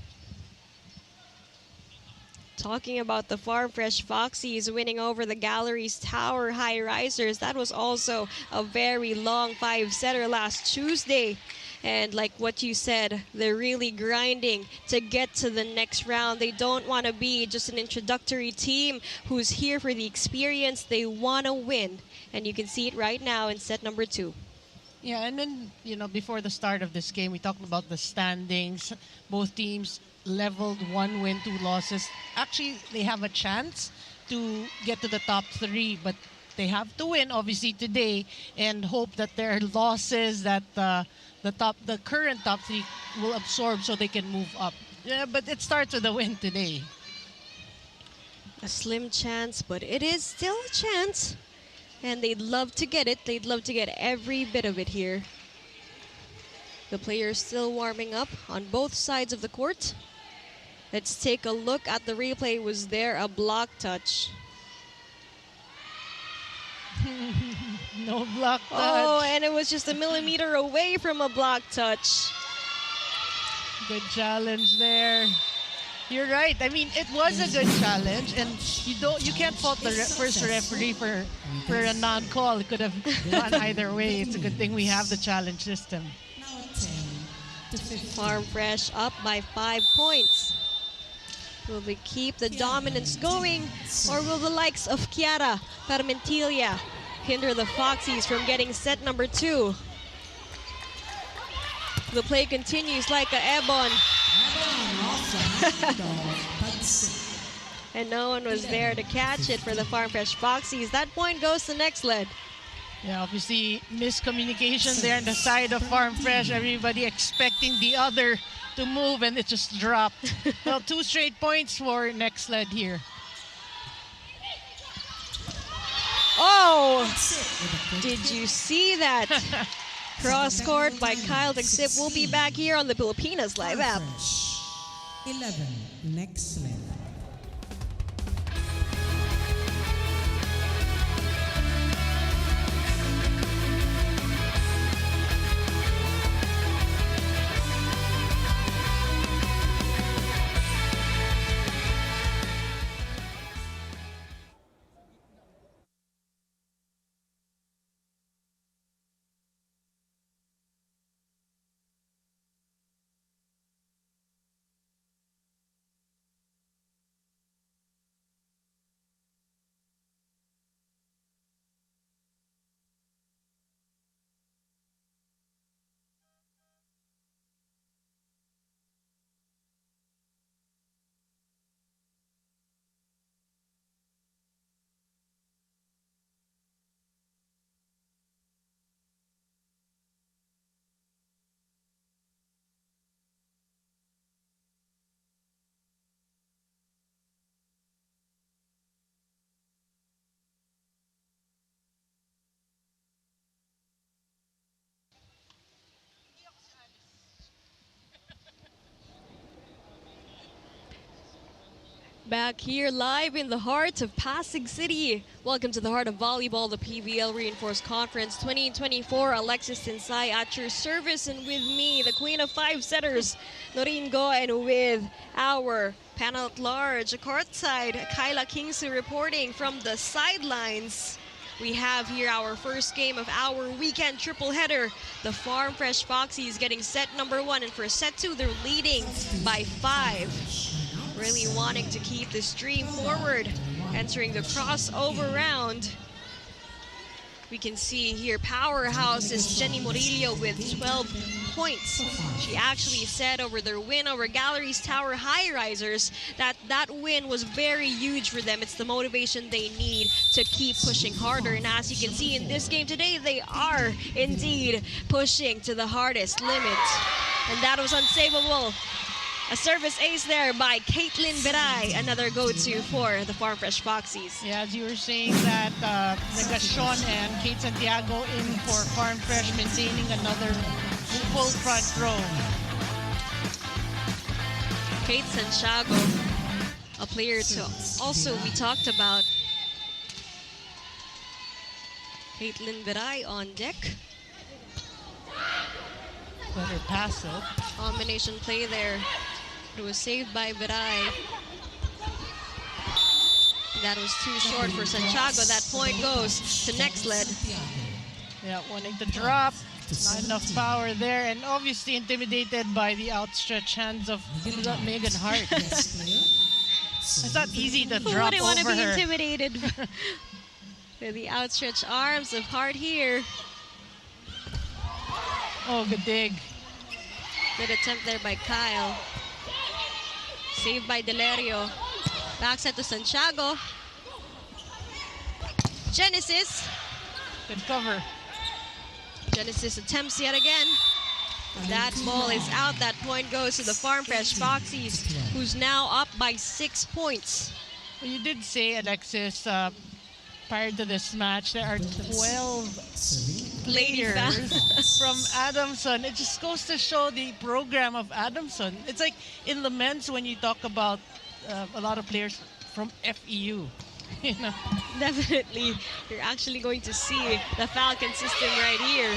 Talking about the Farm Fresh Foxies winning over the Gallery's Tower High Risers. That was also a very long 5-setter last Tuesday. And like what you said, they're really grinding to get to the next round. They don't want to be just an introductory team who's here for the experience. They want to win. And you can see it right now in set number 2. Yeah, and then, before the start of this game, we talked about the standings. Both teams leveled 1 win, 2 losses. Actually, they have a chance to get to the top 3, but they have to win, obviously, today and hope that their losses that the current top 3 will absorb so they can move up. Yeah, but it starts with a win today. A slim chance, but it is still a chance. And they'd love to get it. They'd love to get every bit of it here. The players still warming up on both sides of the court. Let's take a look at the replay. Was there a block touch? No block touch. Oh, and it was just a millimeter away from a block touch. Good challenge there. You're right. I mean, it was a good challenge, and you can't fault the first referee for a non-call. It could have gone either way. It's a good thing we have the challenge system. Farm Fresh up by 5 points. Will they keep the dominance going, or will the likes of Kiara Parmentilla hinder the Foxies from getting set number 2? The play continues like a Ebon. And no one was there to catch it for the Farm Fresh Foxies. That point goes to Nxled. Yeah, obviously miscommunication there on the side of Farm Fresh. Everybody expecting the other to move, and it just dropped. Well, 2 straight points for Nxled here. Oh! Did you see that? Cross court by Kyle Tagsip. We'll be back here on the Pilipinas Live app. 11, Nxled. Back here live in the heart of Pasig City. Welcome to the heart of volleyball, the PVL Reinforced Conference 2024. Alexis Tinsay at your service, and with me, the queen of five setters, Noreen Go, and with our panel at large, courtside, Kyla Kingsley reporting from the sidelines. We have here our first game of our weekend triple header. The Farm Fresh Foxies getting set number 1, and for set 2, they're leading by 5. Really wanting to keep the stream forward. Entering the crossover round. We can see here powerhouse is Jenny Murillo with 12 points. She actually said over their win over Galleries Tower High Risers that win was very huge for them. It's the motivation they need to keep pushing harder. And as you can see in this game today, they are indeed pushing to the hardest limit. And that was unsavable. A service ace there by Caitlin Beray, another go-to for the Farm Fresh Foxies. Yeah, as you were saying that Negocion and Kate Santiago in for Farm Fresh, maintaining another full front row. Kate Santiago, a player to also be talked about. Caitlin Beray on deck. Better pass though. Combination play there. It was saved by Beray. That was too short for Santiago. That point goes to Nxled. Yeah, wanting to drop. Not enough power there, and obviously intimidated by the outstretched hands of Megan Hart. It's not easy to Who drop wouldn't over want to be her. intimidated with the outstretched arms of Hart here? Oh, good dig. Good attempt there by Kyle. Saved by Delerio. Back set to Santiago. Genesis. Good cover. Genesis attempts yet again. That ball is out. That point goes to the Farm Fresh Foxies, who's now up by 6 points. Well, you did say, Alexis, prior to this match, there are 12 players from Adamson. It just goes to show the program of Adamson. It's like in the men's when you talk about a lot of players from FEU. You know? Definitely, you're actually going to see the Falcon system right here.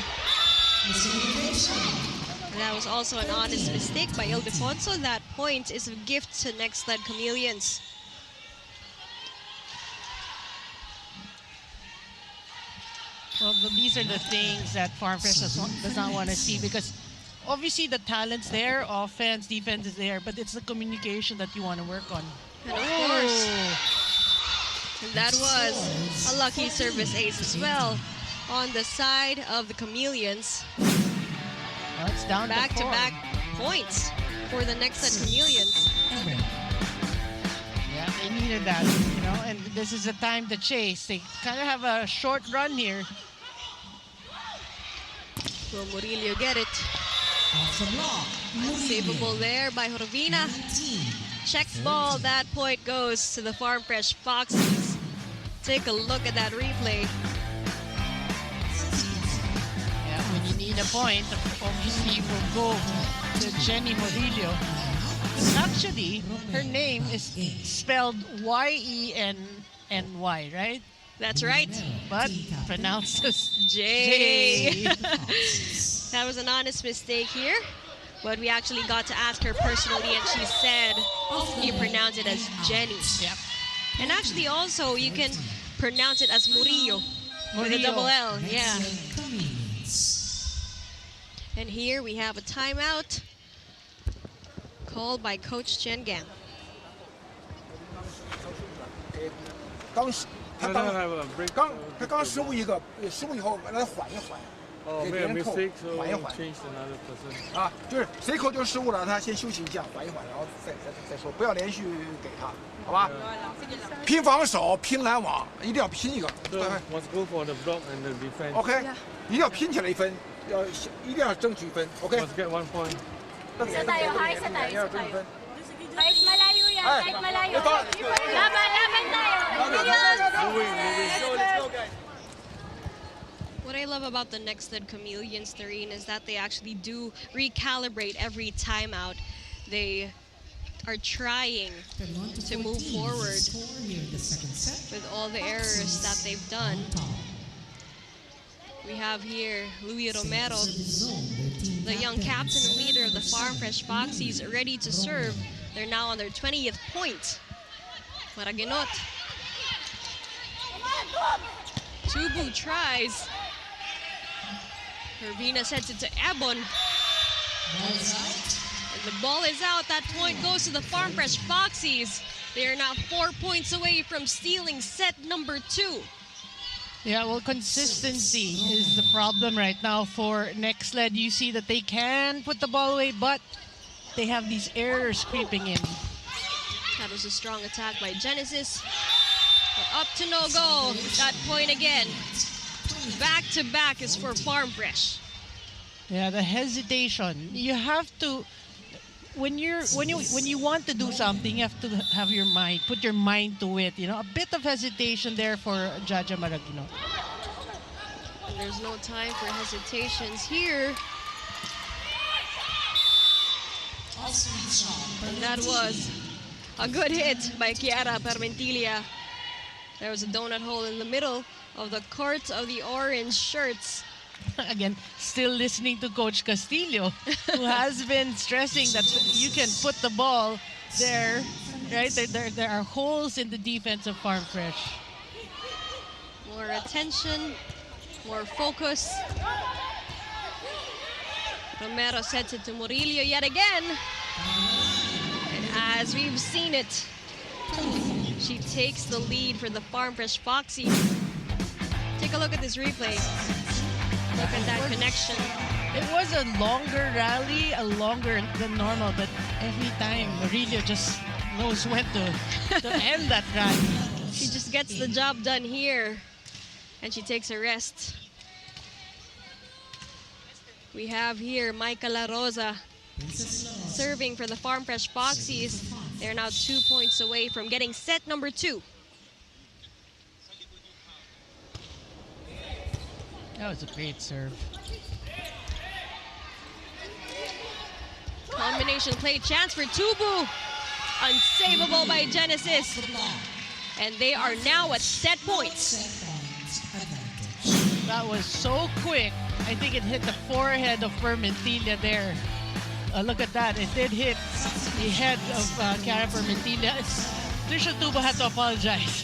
And that was also an honest mistake by Ildefonso. That point is a gift to Nxled Chameleons. Well, these are the things that Farm Fresh does not want to see, because obviously the talent's there, offense, defense is there, but it's the communication that you want to work on. And of course, and that was a lucky service ace as well on the side of the Chameleons. Well, it's down to Back-to-back points for the Nxled Chameleons. Yeah, they needed that, you know, and this is the time to chase. They kind of have a short run here. Will Murillo get it? Unsavable there by Jorvina. Check ball, that point goes to the Farm Fresh Foxies. Take a look at that replay. Yeah, when you need a point, obviously you will go to Jenny Murillo. Actually, her name is spelled Y-E-N-N-Y, right? That's right. But pronounced as J. J. That was an honest mistake here. But we actually got to ask her personally, and she said you pronounce it as Jenny. Yep. And actually also you can pronounce it as Murillo with a double L. Yeah. And here we have a timeout called by Coach Chen Gang. 他刚失误一个，失误以后让他缓一缓，给别人扣，缓一缓。啊，就是谁扣就失误了，他先休息一下，缓一缓，然后再说，不要连续给他，好吧？拼防守，拼拦网，一定要拼一个。Must go for the block and the defense. OK， 一定要拼起来一分，一定要争取一分。OK。 Must get 1 point. Isa tayo, ha? Isa tayo, isa tayo. Kahit malayo yan, Ay, kahit malayo. ito. Laban tayo. What I love about the Nxled Chameleons, Doreen, is that they actually do recalibrate every timeout. They are trying to move forward with all the errors that they've done. We have here Luis Romero, the young captain and leader of the Farm Fresh Foxies, ready to serve. They're now on their 20th point. Maraginot. Tubu tries. Urbina sends it to Ebon. And the ball is out. That point goes to the Farm Fresh Foxies. They are now 4 points away from stealing set number 2. Yeah, well, consistency is the problem right now for Nxled. You see that they can put the ball away, but they have these errors creeping in. That was a strong attack by Genesis. But up to no goal. That point again. Back to back is for Farm Fresh. Yeah, the hesitation. You have to, when you want to do something, you have to have your mind, put your mind to it. You know, a bit of hesitation there for Jaja Maragino. And there's no time for hesitations here. And that was a good hit by Kiara Parmentilia. There was a donut hole in the middle of the court of the orange shirts. Again, still listening to Coach Castillo, who has been stressing that you can put the ball there, right? There are holes in the defense of Farm Fresh. More attention, more focus. Romero sets it to Murillo yet again. And as we've seen it, she takes the lead for the Farm Fresh Foxies. Take a look at this replay. Look at that connection. It was a longer rally, longer than normal, but every time Murillo just knows when to end that rally. She just gets the job done here, and she takes a rest. We have here Maika La Rosa serving for the Farm Fresh Foxies. They're now 2 points away from getting set number 2. That was a great serve. Combination play chance for Tubu. Unsavable by Genesis. And they are now at set points. That was so quick. I think it hit the forehead of Parmentilia there. Look at that. It did hit the head of Kiara Parmentilia. Trisha Tubu had to apologize.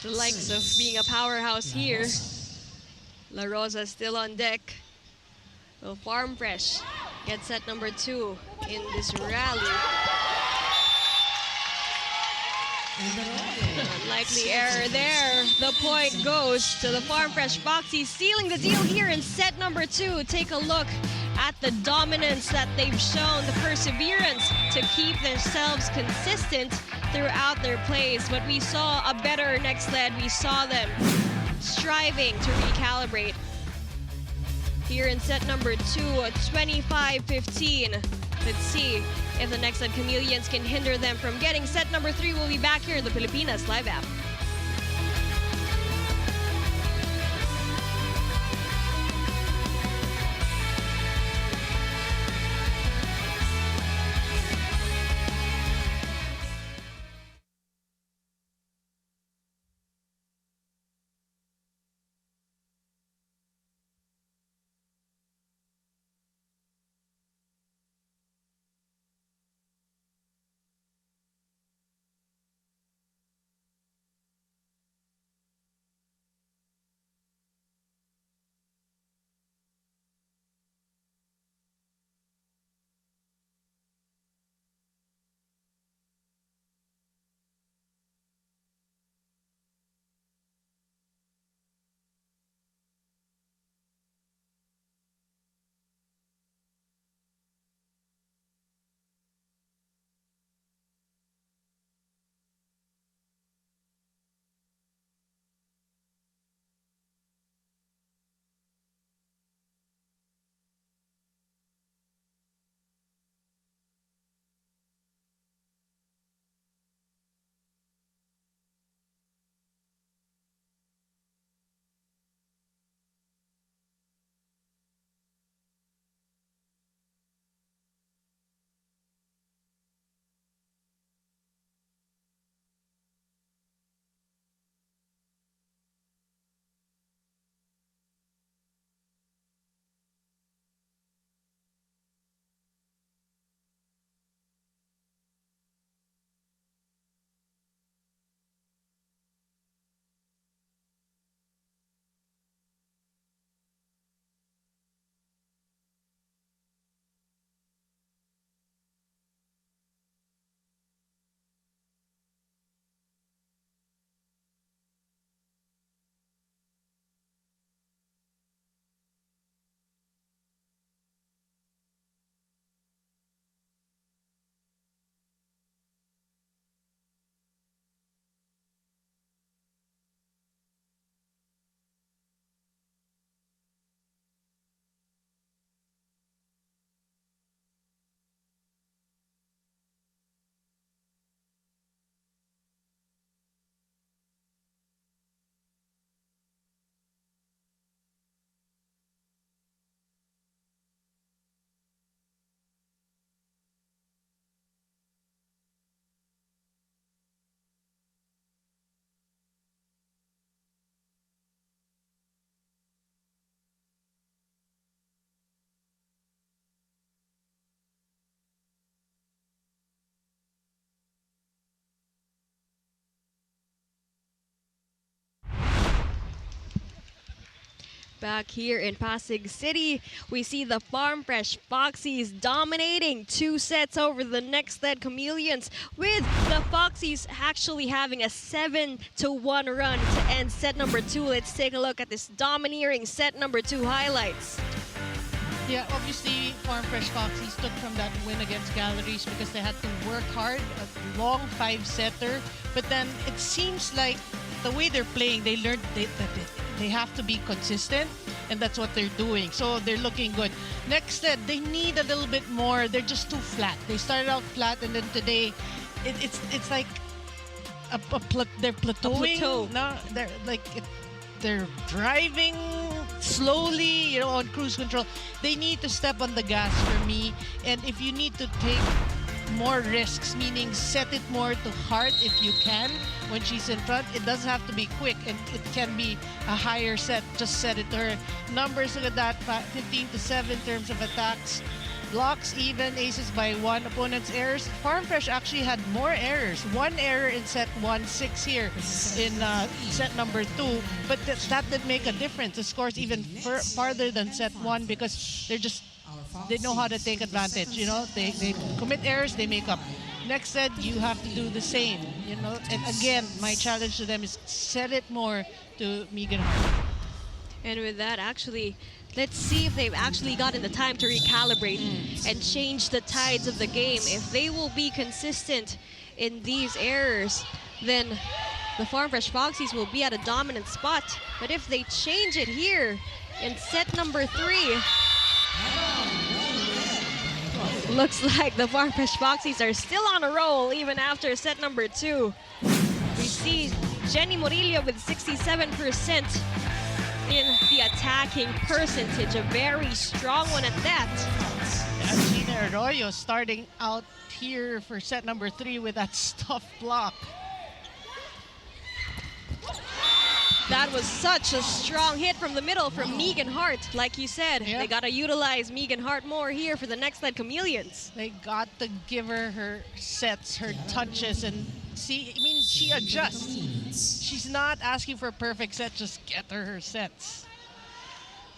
The likes of being a powerhouse here. La Rosa still on deck. So Farm Fresh gets set number 2 in this rally. Unlikely error there. The point goes to the Farm Fresh Foxies, sealing the deal here in set number 2. Take a look at the dominance that they've shown, the perseverance to keep themselves consistent throughout their plays. But we saw a better Nxled. We saw them striving to recalibrate. Here in set number 2, 25-15. Let's see if the Nxled Chameleons can hinder them from getting set number 3. We'll be back here in the Pilipinas Live app. Back here in Pasig City, we see the Farm Fresh Foxies dominating 2 sets over the Nxled Chameleons, with the Foxies actually having a 7-1 run to end set number 2. Let's take a look at this domineering set number 2 highlights. Yeah, obviously, Farm Fresh Foxies took from that win against Galleries because they had to work hard, a long 5-setter. But then it seems like the way they're playing, they learned that they have to be consistent, and that's what they're doing. So they're looking good. Nxled, they need a little bit more. They're just too flat. They started out flat, and then today, it's like they're plateauing. plateau. No, they're like they're driving slowly, you know, on cruise control. They need to step on the gas for me. And if you need to take more risks, meaning set it more to Hart if you can when she's in front, it doesn't have to be quick, and it can be a higher set. Just set it to her. Numbers, look at that, 15-7 in terms of attacks. Blocks even, aces by 1, opponent's errors. Farm Fresh actually had more errors. 1 error in set 1, 6 here in set number 2. But that did make a difference. The score's even farther than set 1 because they know how to take advantage. You know, they commit errors, they make up. Nxled, you have to do the same. You know, and again, my challenge to them is set it more to Megan Hart. And with that, actually, let's see if they've actually gotten the time to recalibrate and change the tides of the game. If they will be consistent in these errors, then the Farm Fresh Foxies will be at a dominant spot. But if they change it here in set number 3, looks like the Farm Fresh Foxies are still on a roll even after set number 2. We see Jenny Murillo with 67% in the attacking percentage, a very strong one at that. And Gina Arroyo starting out here for set number 3 with that stuffed block. That was such a strong hit from the middle from Megan Hart. Like you said, Yep. They got to utilize Megan Hart more here for the Nxled Chameleons. They got to give her sets, her touches, and see, I mean, she adjusts. She's not asking for a perfect set, just get her sets.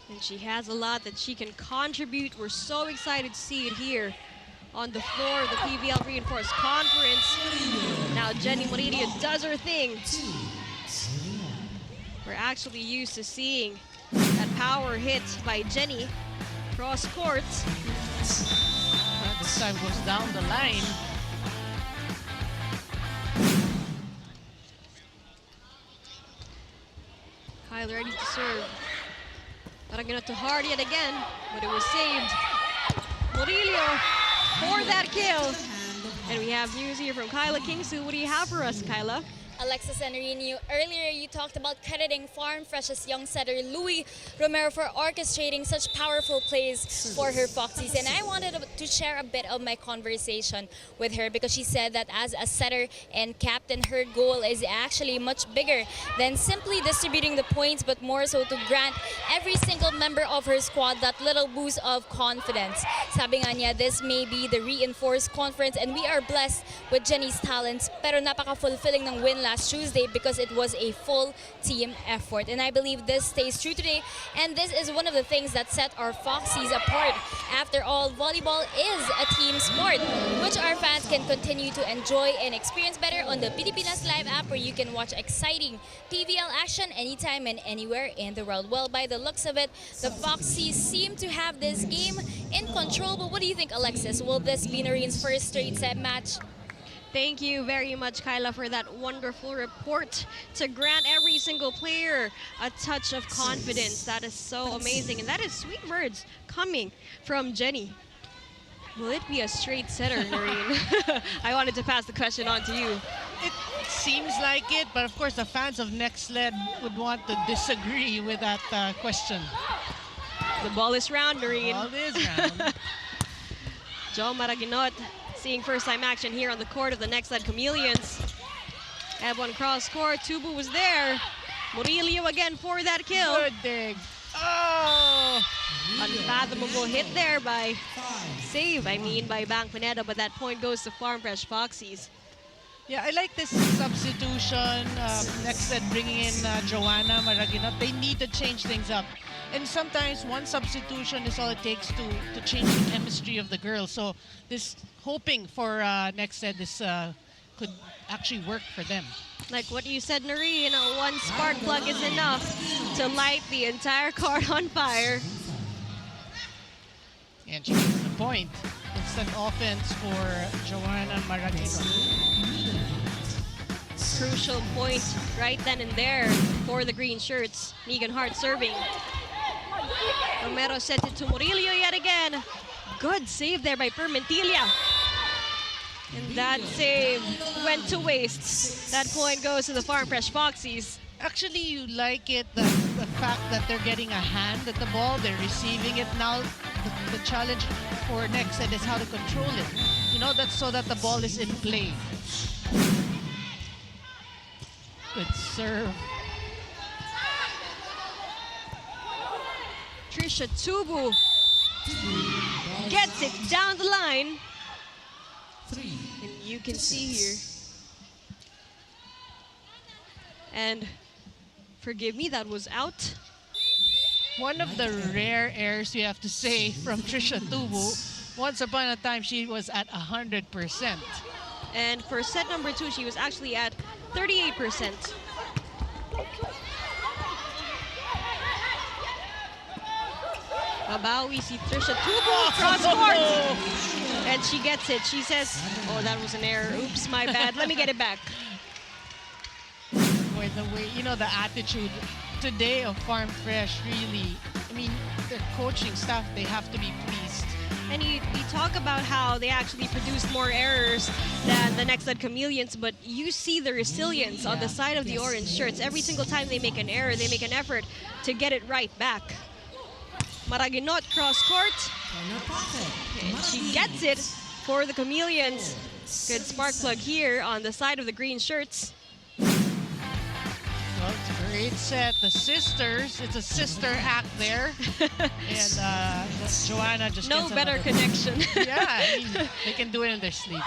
And she has a lot that she can contribute. We're so excited to see it here on the floor of the PVL Reinforced Conference. Now Jenny Murillo does her thing. We're actually used to seeing that power hit by Jenny cross court. This time goes down the line. Kyle ready to serve. Not gonna to hard yet again, but it was saved. Murillo for that kill. And we have news here from Kyla Kingsu. What do you have for us, Kyla? Alexis and Irene, earlier you talked about crediting Farm Fresh's young setter Louis Romero for orchestrating such powerful plays for her Foxies. And I wanted to share a bit of my conversation with her because she said that as a setter and captain, her goal is actually much bigger than simply distributing the points, but more so to grant every single member of her squad that little boost of confidence. Sabi nga niya, this may be the reinforced conference and we are blessed with Jenny's talents, pero napaka-fulfilling ng win last Tuesday because it was a full team effort. And I believe this stays true today. And this is one of the things that set our Foxies apart. After all, volleyball is a team sport, which our fans can continue to enjoy and experience better on the Pilipinas Live app, where you can watch exciting PVL action anytime and anywhere in the world. Well, by the looks of it, the Foxies seem to have this game in control. But what do you think, Alexis? Will this be Noreen's first straight set match? Thank you very much, Kyla, for that wonderful report. To grant every single player a touch of confidence. That is so amazing. And that is sweet words coming from Jenny. Will it be a straight setter, Noreen? I wanted to pass the question on to you. It seems like it, but of course the fans of Nxled would want to disagree with that question. The ball is round, Noreen. Ball is round. Joe Maraginot seeing first-time action here on the court of the Nxled Chameleons. Have one cross court. Tubu was there. Murillo again for that kill. Good dig. Oh! Unfathomable hit there by by Bang Pineda, but that point goes to Farm Fresh Foxies. Yeah, I like this substitution. Nxled bringing in Joanna Maraginot. They need to change things up. And sometimes one substitution is all it takes to change the chemistry of the girls. So this hoping for next set, this could actually work for them. Like what you said, Noreen, one spark plug is enough to light the entire court on fire. And she gets the point. Instant offense for Joanna Maragino. Crucial point right then and there for the green shirts. Megan Hart serving. Romero sent it to Murillo yet again. Good save there by Permentilia. And that save went to waste. That point goes to the Farm Fresh Foxies. Actually, you like it, the fact that they're getting a hand at the ball, they're receiving it now. The challenge for next set is how to control it. You know, that's so that the ball is in play. Good serve. Trisha Tubu gets it down the line. And you can see here. And forgive me, that was out. One of the rare errors, you have to say, from Trisha Tubu. Once upon a time, she was at 100%. And for set number 2, she was actually at 38%. Babawi si Trisha Tubu cross court. And she gets it. She says, oh, that was an error. Oops, my bad. Let me get it back. Boy, the way, you know, the attitude today of Farm Fresh, really, I mean, their coaching staff, they have to be pleased. And you talk about how they actually produced more errors than the Nxled Chameleons, but you see the resilience on the side of the orange shirts. Every single time they make an error, they make an effort to get it right back. Maraginot cross court. And she gets it for the Chameleons. Good spark plug here on the side of the green shirts. Well, it's a great set. The sisters, it's a sister act there. And Joanna just no gets better another connection. Yeah, I mean, they can do it in their sleep.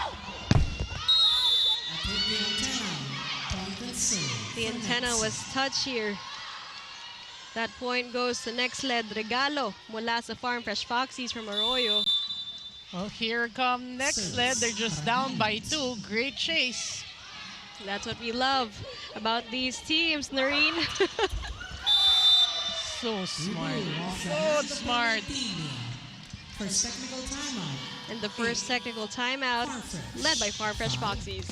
The antenna was touched here. That point goes to Nxled Regalo mula sa Farm Fresh Foxies from Arroyo. Well, here come Nxled. They're just down by 2. Great chase. That's what we love about these teams, Noreen. So smart. So smart. First technical timeout. And the first technical timeout led by Farm Fresh Foxies.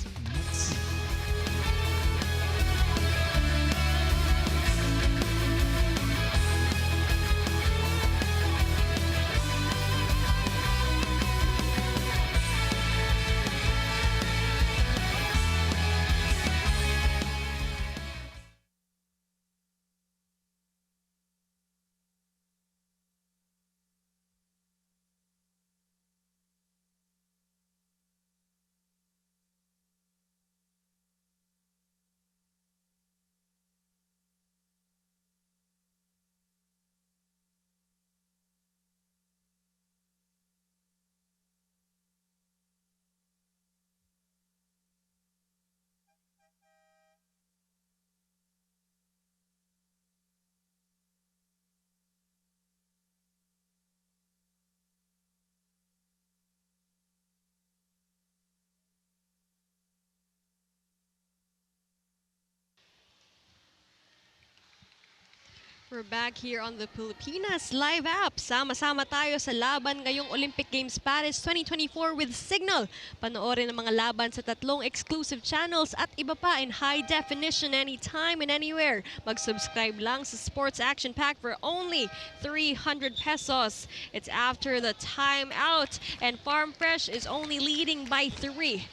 We're back here on the Pilipinas Live app. Sama-sama tayo sa laban ngayong Olympic Games Paris 2024 with Signal. Panoorin ang mga laban sa 3 exclusive channels at iba pa in high definition anytime and anywhere. Mag-subscribe lang sa Sports Action Pack for only 300 pesos. It's after the timeout and Farm Fresh is only leading by 3.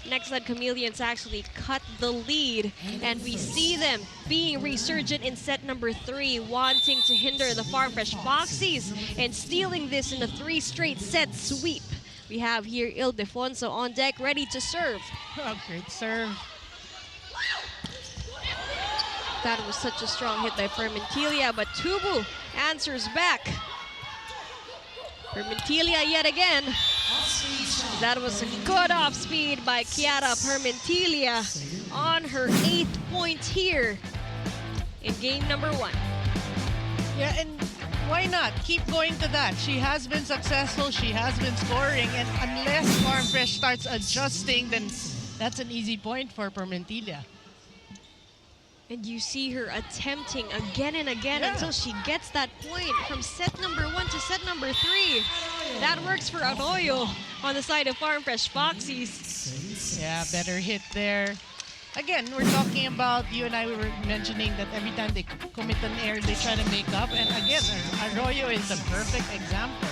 Nxled Chameleons actually cut the lead, and we see them being resurgent in set number 3, wanting to hinder the Farm Fresh Foxies and stealing this in a 3 straight set sweep. We have here Ildefonso on deck, ready to serve. Oh, great serve. That was such a strong hit by Fermentilia, but Tubu answers back. Fermentilia yet again. That was a good off speed by Chiara Fermentilia on her 8th point here in game number 1. Yeah, and why not? Keep going to that. She has been successful. She has been scoring. And unless Farm Fresh starts adjusting, then that's an easy point for Permentilla. And you see her attempting again and again until she gets that point from set number 1 to set number 3. That works for Arroyo on the side of Farm Fresh Foxies. Yeah, better hit there. Again, we're talking about, you and I were mentioning that every time they commit an error, they try to make up. And again, Arroyo is the perfect example.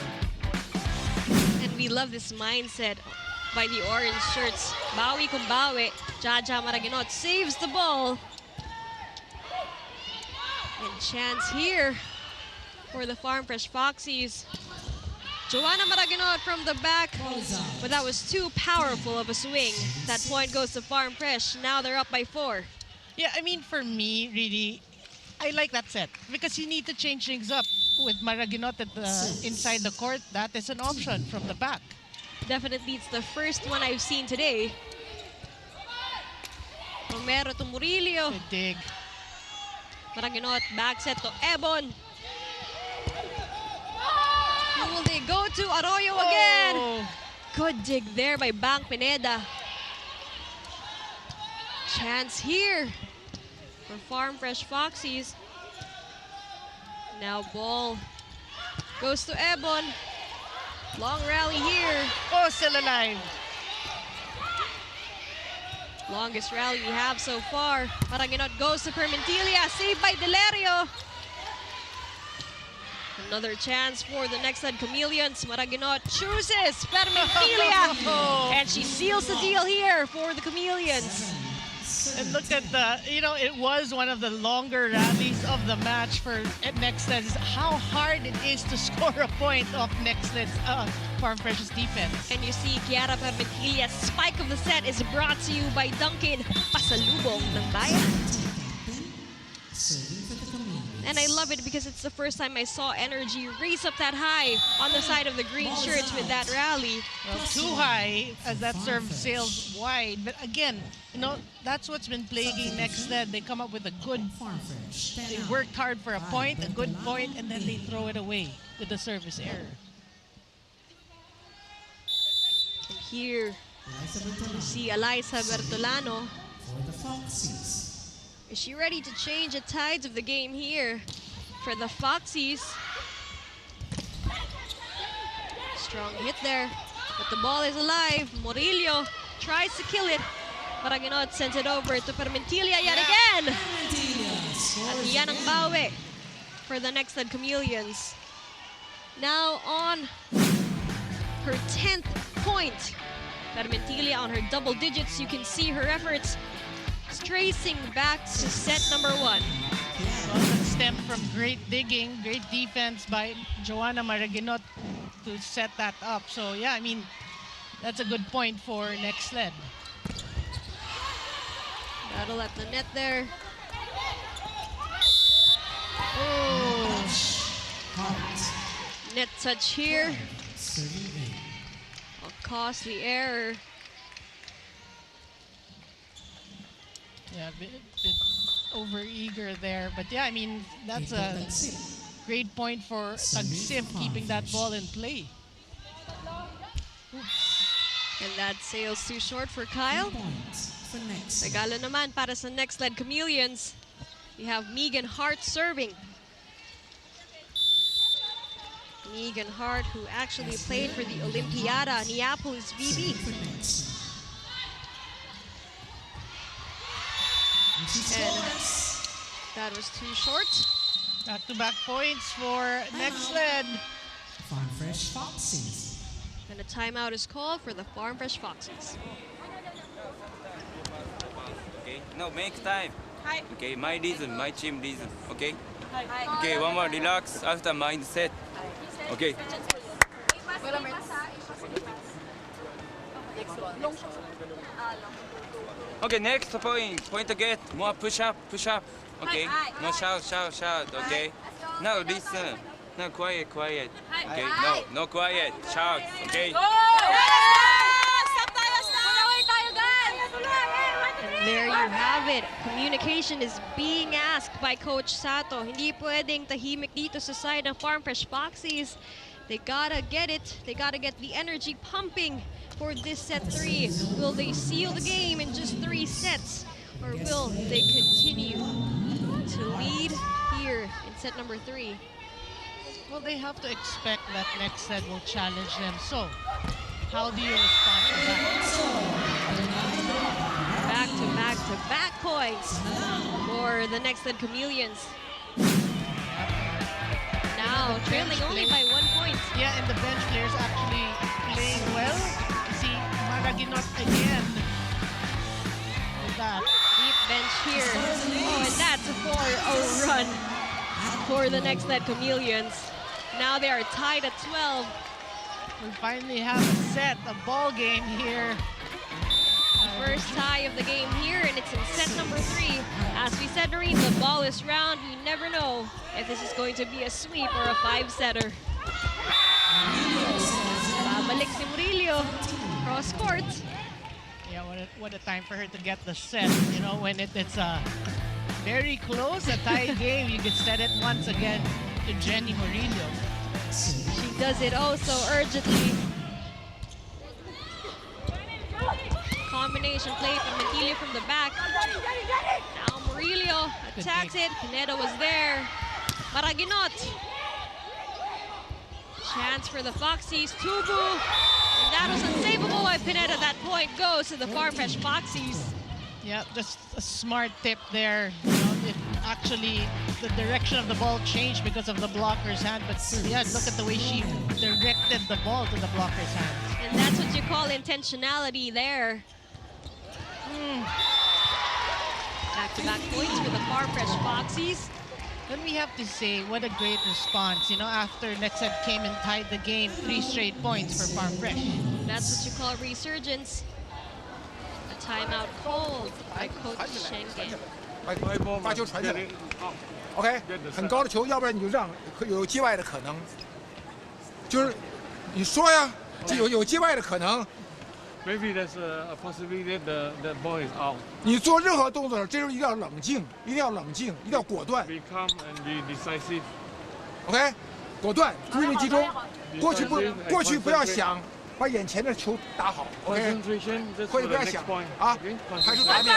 And we love this mindset by the orange shirts. Bawi kung bawi. Jaja Maraginot saves the ball. And chance here for the Farm Fresh Foxies. Joanna Maraginot from the back, but that was too powerful of a swing. That point goes to Farm Fresh. Now they're up by 4. Yeah, I mean, for me, really, I like that set because you need to change things up with Maraginot at inside the court. That is an option from the back. Definitely, it's the first one I've seen today. Romero to Murillo. Good dig. Maraginot, back set to Ebon. Who will they go to? Arroyo again. Good dig there by Bang Pineda. Chance here for Farm Fresh Foxies. Now ball goes to Ebon. Long rally here. Oh, still alive. Longest rally we have so far. Maraginot goes to Permentilla. Saved by Delerio. Another chance for the Nxled Chameleons. Maraginot chooses Permentilla. And she seals the deal here for the Chameleons. And look at the, it was one of the longer rallies of the match for Nxled. How hard it is to score a point off Nxled's Farm Fresh's defense. And you see Kiara Permentilla's spike of the set is brought to you by Dunkin' Pasalubong ng Bayan. And I love it because it's the first time I saw Energy race up that high on the side of the green shirts with that rally. Well, too high as that serve sails wide. But again, that's what's been plaguing Nxled. They come up with a good Farm Fresh. They worked hard for a point, a good point, and then they throw it away with the service error. And here, you see Eliza Bertolano. For the Foxies. Is she ready to change the tides of the game here for the Foxies? Strong hit there, but the ball is alive. Murillo tries to kill it. Maraginot sends it over to Permentilla yet again. At yan ang bawi for the Nxled Chameleons. Now on her 10th point. Permentilla on her double digits. You can see her efforts tracing back to set number 1. Well, that stemmed from great digging, great defense by Joanna Maraginot to set that up. So yeah, I mean, that's a good point for Nxled. Battle at the net there. Oh. Net touch here. A costly error. Yeah, a bit over-eager there. But yeah, I mean, that's a great point for Tagsif keeping that ball in play. And that sails too short for Kyle. Regalo naman para sa Nxled Chameleons. We have Megan Hart serving. Megan Hart, who actually played for the Olympiada Neapolis VB. And that was too short. Back-to-back points for Nxled. Farm Fresh Foxies. And a timeout is called for the Farm Fresh Foxies. Okay, no, make time. Hi. Okay, my reason, my team reason. Okay. Hi. Okay, one more relax after mindset. Okay. Okay, next point. Point to get more push up. Okay. No shout. Okay. Now listen. No quiet. Okay. No quiet. Shout. Okay. And there you you have it. Communication is being asked by Coach Sato. Hindi pwedeng tahimik dito sa side ng Farm Fresh Foxies. They gotta get it. They gotta get the energy pumping for this set 3. Will they seal the game in just 3 sets? Or will they continue to lead here in set number 3? Well, they have to expect that next set will challenge them. So, how do you respond to that? Back points for the Nxled Chameleons. Now trailing only by 1 point. Yeah, and the bench players actually playing well. See, Maraginot again. With that. Deep bench here. Oh, and that's for a run for the Nxled Chameleons. Now they are tied at 12. We finally have a set, a ball game here. First tie of the game here, and it's in set number 3. As we said, Noreen, the ball is round. You never know if this is going to be a sweep or a 5-setter. Babalik si Murillo, cross court. Yeah, what a time for her to get the set. You know, when it's very close, a tie game, you can set it once again to Jenny Murillo. She does it oh so urgently. Combination play from Mentilio from the back. Now Murillo attacks it. Pineda was there. Maraginot. Chance for the Foxies. Tubu. And that was unsavable by Pineda. That point goes to the Farm Fresh Foxies. Yeah, just a smart tip there. You know, it actually, the direction of the ball changed because of the blocker's hand. But yeah, look at the way she directed the ball to the blocker's hand. And that's what you call intentionality there. Back-to-back points for the Farm Fresh Foxies. Then we have to say, what a great response. You know, after Nxled came and tied the game, 3 straight points for Farm Fresh. That's what you call resurgence. A timeout called by Coach Schengen. 把球传下来 ，OK， 很高的球，要不然你就让，有击外的可能。就是你说呀，这有击外的可能。 Maybe there's a possibility that the ball is out. 你做任何动作，这时候一定要冷静，一定要冷静，一定要果断。 Be calm and be decisive. OK， 果断，注意力集中。过去不要想，把眼前的球打好。OK， 过去不要想啊，还是打面。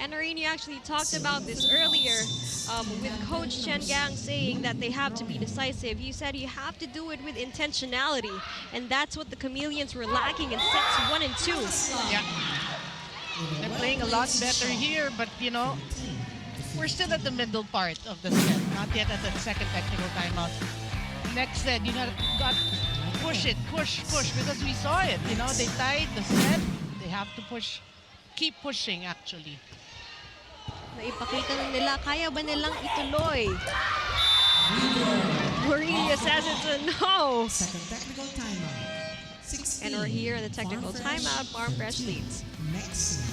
And Noreen, actually talked about this earlier with Coach Chen Gang saying that they have to be decisive. You said you have to do it with intentionality, and that's what the Chameleons were lacking in sets 1 and 2. Yeah, they're playing a lot better here, but you know, we're still at the middle part of the set, not yet at the second technical timeout. Next set, you got push it, push, because we saw it. You know, they tied the set. They have to push, keep pushing actually. Naipakita na nila, kaya ba nilang ituloy? Murillo says it's a no. Second technical timeout. And we're here in the technical timeout. Farm Fresh leads. Next.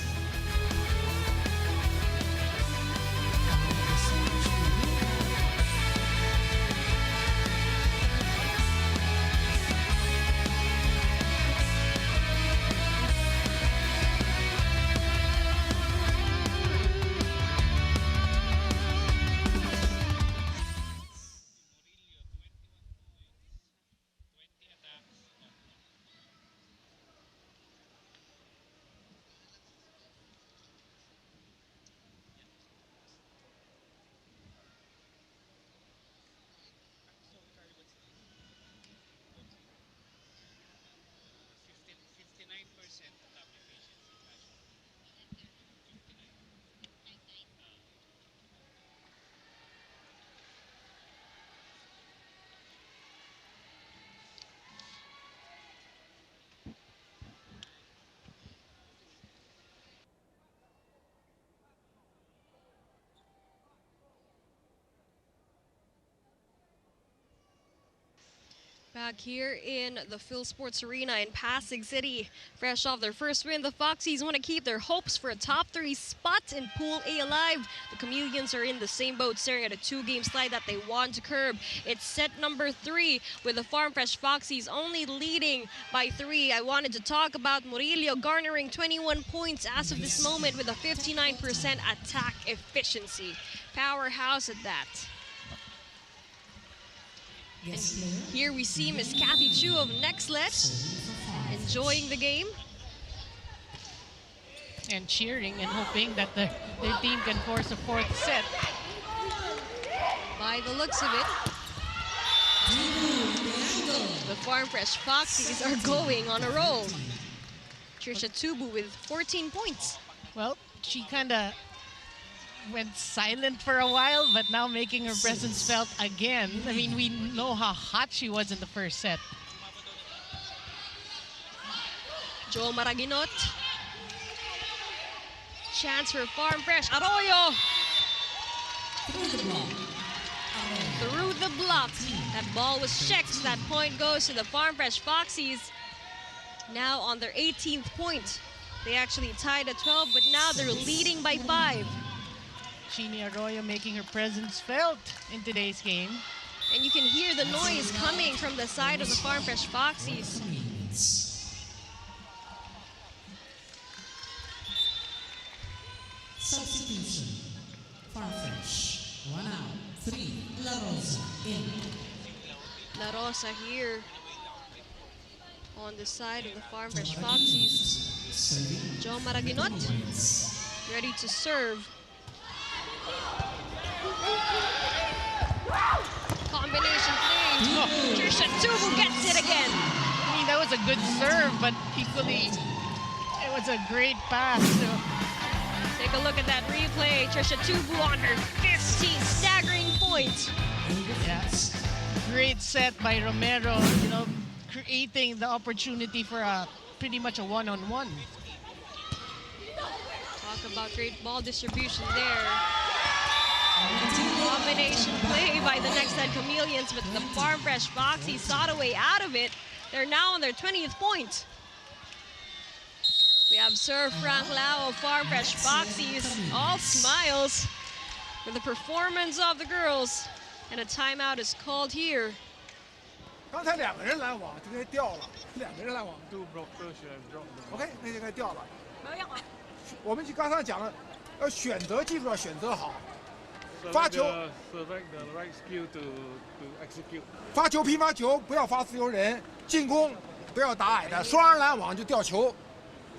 Back here in the Phil Sports Arena in Pasig City. Fresh off their first win, the Foxies want to keep their hopes for a top 3 spot in Pool A alive. The Chameleons are in the same boat, staring at a 2-game slide that they want to curb. It's set number 3 with the Farm Fresh Foxies only leading by 3. I wanted to talk about Murillo garnering 21 points as of this moment with a 59% attack efficiency. Powerhouse at that. And here we see Miss Kathy Chu of Nxled enjoying the game. And cheering and hoping that their team can force a 4th set. By the looks of it, the Farm Fresh Foxies are going on a roll. Trisha Tubu with 14 points. Well, she kind of went silent for a while, but now making her presence felt again. I mean, we know how hot she was in the first set. Jo Maraginot. Chance for Farm Fresh. Arroyo. Through the block. That ball was checked. That point goes to the Farm Fresh Foxies. Now on their 18th point. They actually tied at 12, but now they're leading by 5. Sheeny Arroyo making her presence felt in today's game. And you can hear the noise coming from the side of the Farm Fresh Foxies. Substitution. Farm Fresh. 1 out. 3. La Rosa in. La Rosa here on the side of the Farm Fresh Foxies. Jo Maraginot ready to serve. Combination play. Trisha Tubu gets it again. I mean, that was a good serve, but equally, it was a great pass. So. Take a look at that replay. Trisha Tubu on her 15th staggering point. Yes. Great set by Romero, you know, creating the opportunity for pretty much a one-on-one. Talk about great ball distribution there. Combination play by the Nxled Chameleons, but the Farm Fresh Foxies sought a way out of it. They're now on their 20th point. We have Sir Frank Lau of Farm Fresh Foxies, all smiles for the performance of the girls. And a timeout is called here. 刚才2个人拦网就给掉了，2个人拦网。 Two blockers should have dropped the ball. OK， 那就该掉了。我们就刚才讲了，要选择，记住要选择好。发球 select the right skill to execute. 发球乒乓球不要发自由人，进攻不要打矮的，双人拦网就掉球。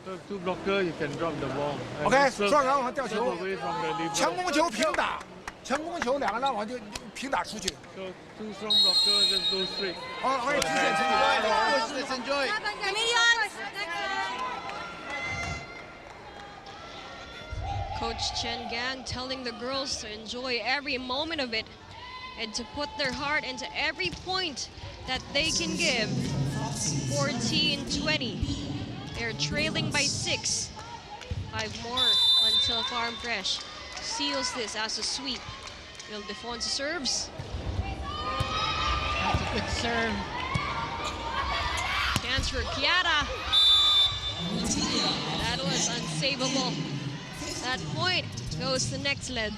So two blocker you can drop the ball. OK， 双人拦网掉 serve 球 away from the lead 强 ball. 攻球平打，强攻球2个拦网就平打出去。 So two strong blocker just go straight. 好，可以直线成功。 Let's enjoy. Coach Chen Gan telling the girls to enjoy every moment of it and to put their heart into every point that they can give. 14-20. They're trailing by 6. 5 more until Farm Fresh seals this as a sweep. Ildefonso serves. That's a good serve. Chance for Chiara. That was unsavable. That point goes to Nxled.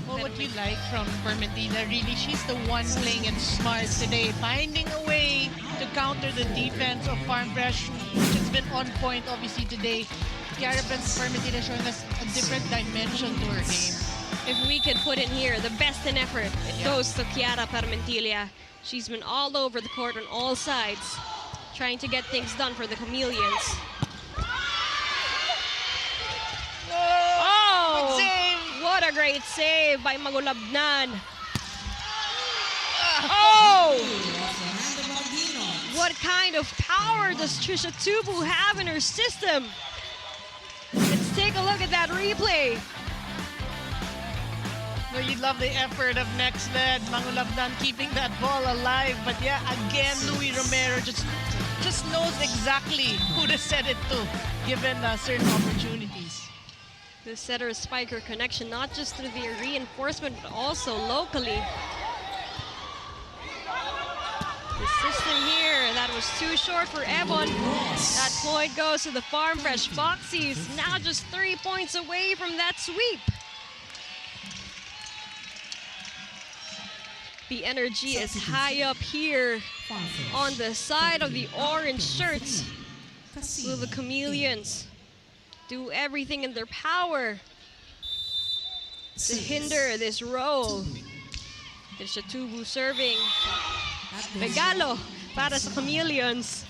Well, what you like from Permentila, really, she's the one playing it smart today, finding a way to counter the defense of Farm Fresh, which has been on point, obviously, today. Chiara Permentila showing us a different dimension to her game. If we could put in here the best in effort, it goes to Chiara Permentila. She's been all over the court on all sides, trying to get things done for the Chameleons. Oh! Save! What a great save by Magulabnan. Oh! What kind of power does Trisha Tubu have in her system? Let's take a look at that replay. No, you love the effort of Nxled, Mangulabdan keeping that ball alive. But yeah, again, Louis Romero just knows exactly who to set it to, given certain opportunities. The setter-spiker connection, not just through the reinforcement, but also locally. This system here. That was too short for Ebon. That point goes to the Farm Fresh Foxies. Now just 3 points away from that sweep. The energy is high up here on the side of the orange shirts. Will the Chameleons do everything in their power to hinder this roll? There's a Tubu serving. Regalo para sa Chameleons.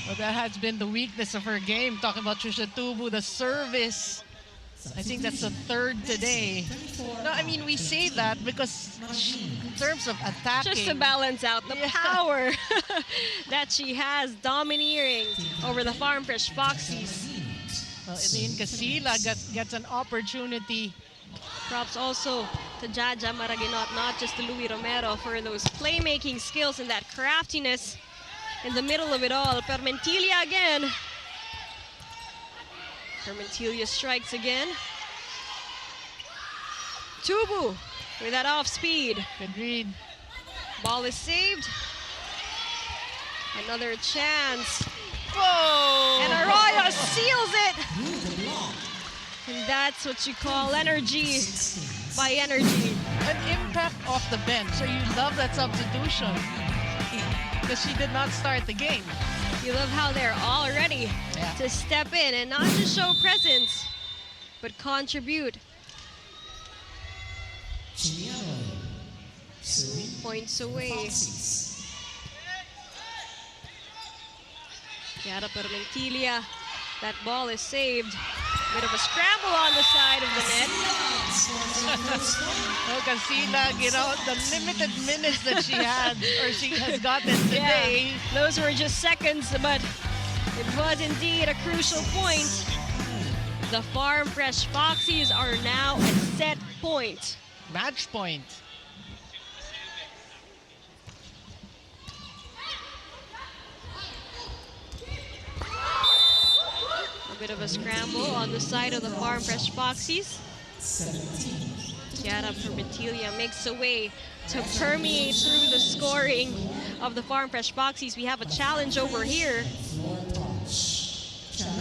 Well, that has been the weakness of her game. Talking about Trisha Tubu, the service. I think that's the third today. No, I mean, we say that because in terms of attacking. Just to balance out the power that she has domineering over the Farm Fresh Foxies. Well, Nxled gets an opportunity. Props also to Jaja Maraginot, not just to Louis Romero for those playmaking skills and that craftiness in the middle of it all. Permentilla again. Permentilla strikes again. Tubu with that off speed. Good read. Ball is saved. Another chance. Whoa! And Arroyo seals it. And that's what you call energy by energy. An impact off the bench. So you love that substitution. Because she did not start the game. You love how they're all ready to step in and not just show presence, but contribute. Points away. Yara Permentilla. That ball is saved. Bit of a scramble on the side of the net. Well, Nxled, you know, the limited minutes that she had, or she has gotten today. Yeah, those were just seconds, but it was indeed a crucial point. The Farm Fresh Foxies are now at set point. Match point. A bit of a scramble on the side of the Farm Fresh Foxies. Chiara Permentilla makes a way to permeate through the scoring of the Farm Fresh Foxies. We have a challenge over here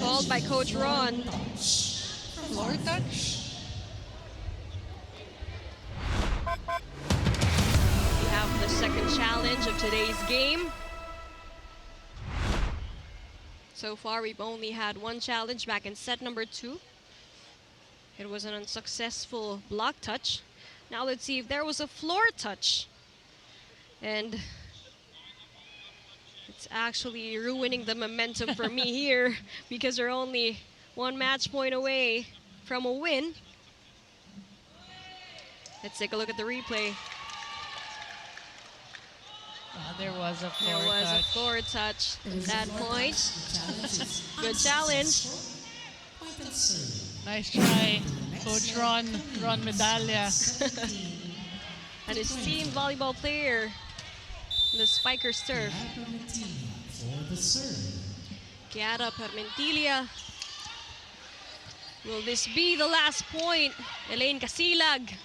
called by Coach Ron. Floor touch? We have the second challenge of today's game. So far, we've only had one challenge back in set number 2. It was an unsuccessful block touch. Now let's see if there was a floor touch. And it's actually ruining the momentum for me here because we're only one match point away from a win. Let's take a look at the replay. There was a floor touch. There was a floor touch at that point. Good challenge. Nice try, Coach Ron Medalla. And his team volleyball player, the spiker serve. Chiara Permentilla. Will this be the last point? Elaine Casilag.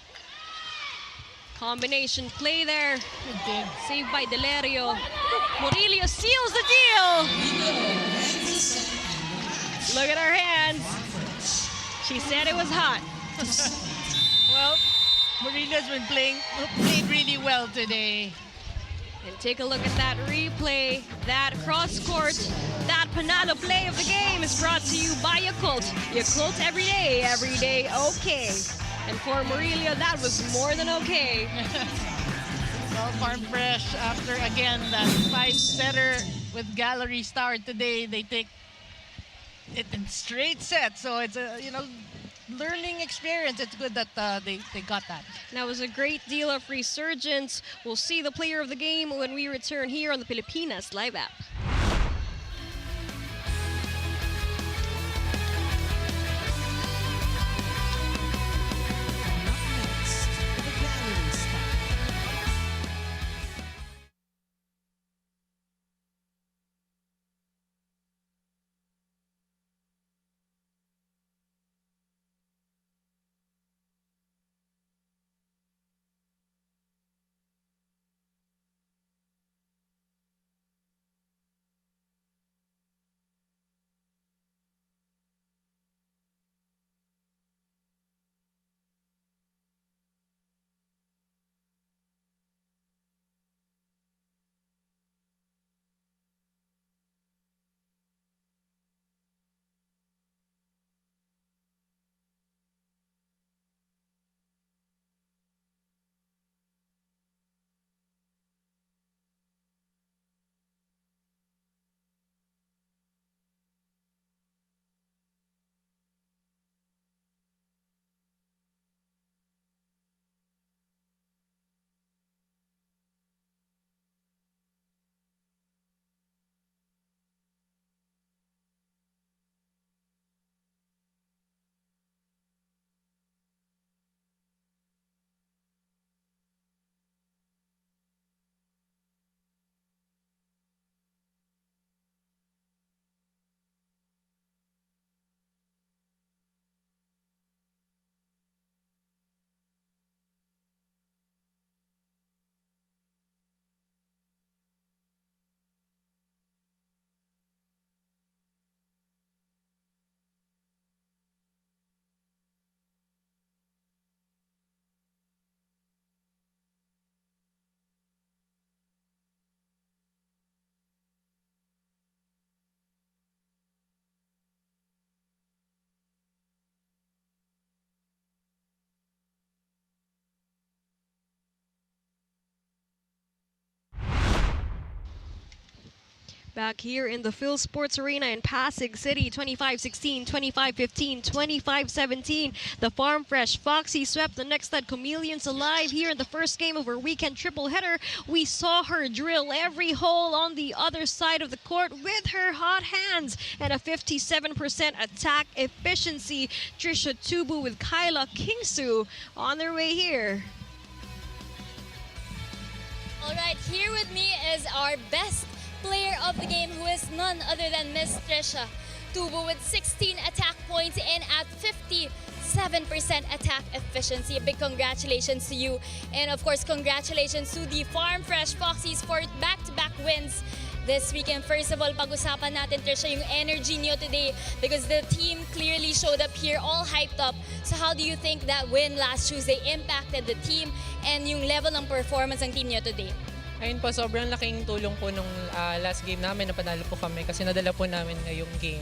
Combination play there. Saved by Delerio. Murillo seals the deal. Look at her hands. She said it was hot. Well, Murillo's been played really well today. And take a look at that replay. That cross court, that Panalo play of the game is brought to you by Yakult. Yakult every day okay. And for Murillo, that was more than okay. Well, Farm Fresh, after again that 5-setter with Gallery Star today, they take it in straight sets. So it's a learning experience. It's good that they got that. That was a great deal of resurgence. We'll see the player of the game when we return here on the Pilipinas Live app. Back here in the Phil Sports Arena in Pasig City, 25-16, 25-15, 25-17. The Farm Fresh Foxies swept the Nxled Chameleons alive here in the first game of our weekend triple header. We saw her drill every hole on the other side of the court with her hot hands and a 57% attack efficiency. Trisha Tubu with Kyla Kingsu on their way here. All right, here with me is our best player of the game, who is none other than Miss Trisha Tubu with 16 attack points and at 57% attack efficiency. A big congratulations to you. And of course, congratulations to the Farm Fresh Foxies for back-to-back wins this weekend. First of all, pag-usapan natin, Trisha, yung energy niyo today because the team clearly showed up here all hyped up. So how do you think that win last Tuesday impacted the team and yung level ng performance ng team niyo today? Ayun po, sobrang laking tulong po nung last game namin na panalo po kami kasi nadala po namin ngayong game.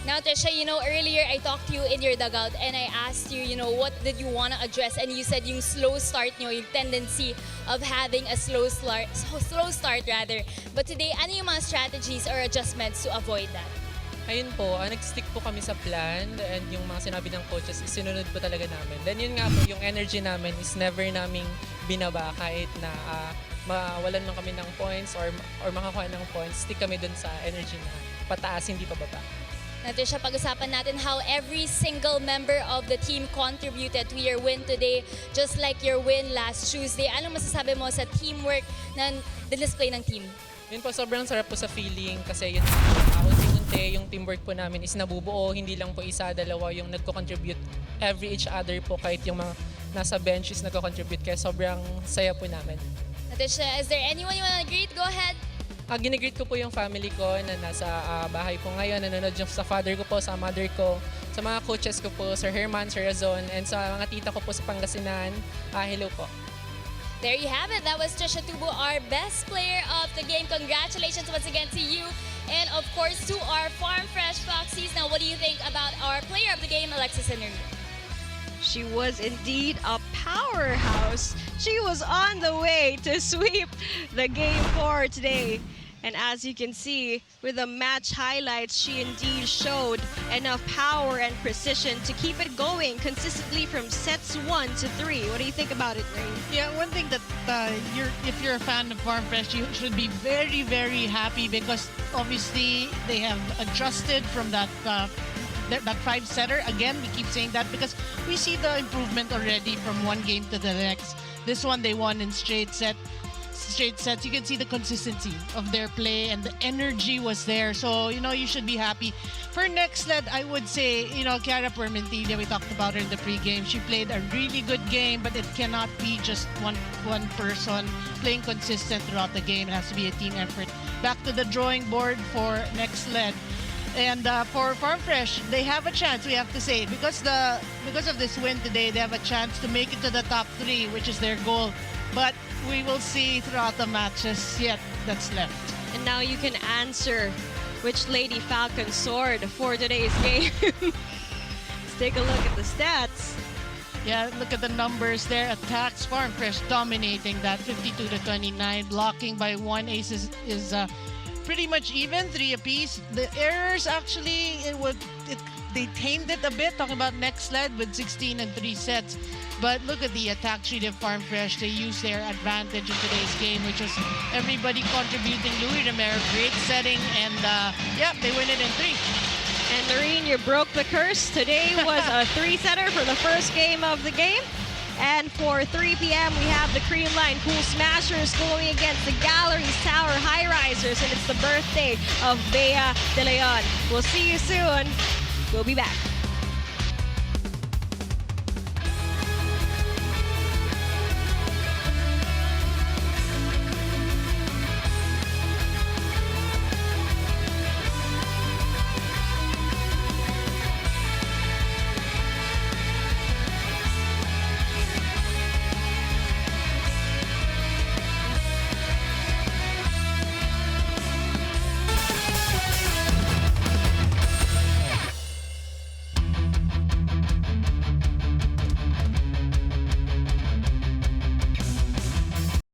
Now, Trisha, you know, earlier I talked to you in your dugout and I asked you, you know, what did you want to address? And you said yung slow start nyo, yung tendency of having a slow start rather. But today, ano yung mga strategies or adjustments to avoid that? Ayun po, nag-stick po kami sa plan and yung mga sinabi ng coaches is sinunod po talaga namin. Then yun nga po, yung energy namin is never naming binaba kahit na mawalan man kami ng points or makakuha ng points, stick kami dun sa energy na pataas, hindi pababa. Natin siya, pag-usapan natin how every single member of the team contributed to your win today, just like your win last Tuesday. Anong masasabi mo sa teamwork na display ng team? Yun po, sobrang sarap po sa feeling kasi yun, unti-unti yung teamwork po namin is nabubuo, hindi lang po isa, dalawa yung nagko-contribute every each other po kahit yung mga nasa bench is nagko-contribute kaya sobrang saya po namin. Natisha, is there anyone you want to greet? Go ahead. Ginigreet ko po yung family ko na nasa bahay po ngayon, nanonood yung sa father ko po, sa mother ko, sa mga coaches ko po, Sir Herman, Sir Razon, and sa mga tita ko po sa Pangasinan. Hello po. There you have it. That was Trisha Tubu, our best player of the game. Congratulations once again to you. And of course to our Farm Fresh Foxies. Now, what do you think about our player of the game, Alexis Henry? She was indeed a powerhouse. She was on the way to sweep the game for today. And as you can see, with the match highlights, she indeed showed enough power and precision to keep it going consistently from sets 1 to 3. What do you think about it, Rain? Yeah, one thing that if you're a fan of Farm Fresh, you should be very, very happy because obviously they have adjusted from that 5-setter. Again, we keep saying that because we see the improvement already from one game to the next. This one they won in straight sets. You can see the consistency of their play and the energy was there. So, you know, you should be happy. For Nxled, I would say, you know, Chiara Permentilla, we talked about her in the pregame. She played a really good game, but it cannot be just one person playing consistent throughout the game. It has to be a team effort. Back to the drawing board for Nxled. And for Farm Fresh, they have a chance, we have to say. Because of this win today, they have a chance to make it to the top 3, which is their goal. But we will see throughout the matches yet that's left. And now you can answer which Lady Falcon soared for today's game. Let's take a look at the stats. Yeah, look at the numbers there. Attacks, Farm Fresh dominating that 52-29. Blocking by 1 ace is pretty much even, 3 apiece. The errors actually, they tamed it a bit, talking about Nxled with 16 and 3 sets. But look at the attack sheet of Farm Fresh. They used their advantage in today's game, which was everybody contributing. Louis Romero, great setting, and yeah, they win it in 3. And Noreen, you broke the curse. Today was a 3-setter for the first game of the game. And for 3 p.m., we have the Cream Line Cool Smashers going against the Galleries Tower High Risers, and it's the birthday of Bea De Leon. We'll see you soon. We'll be back.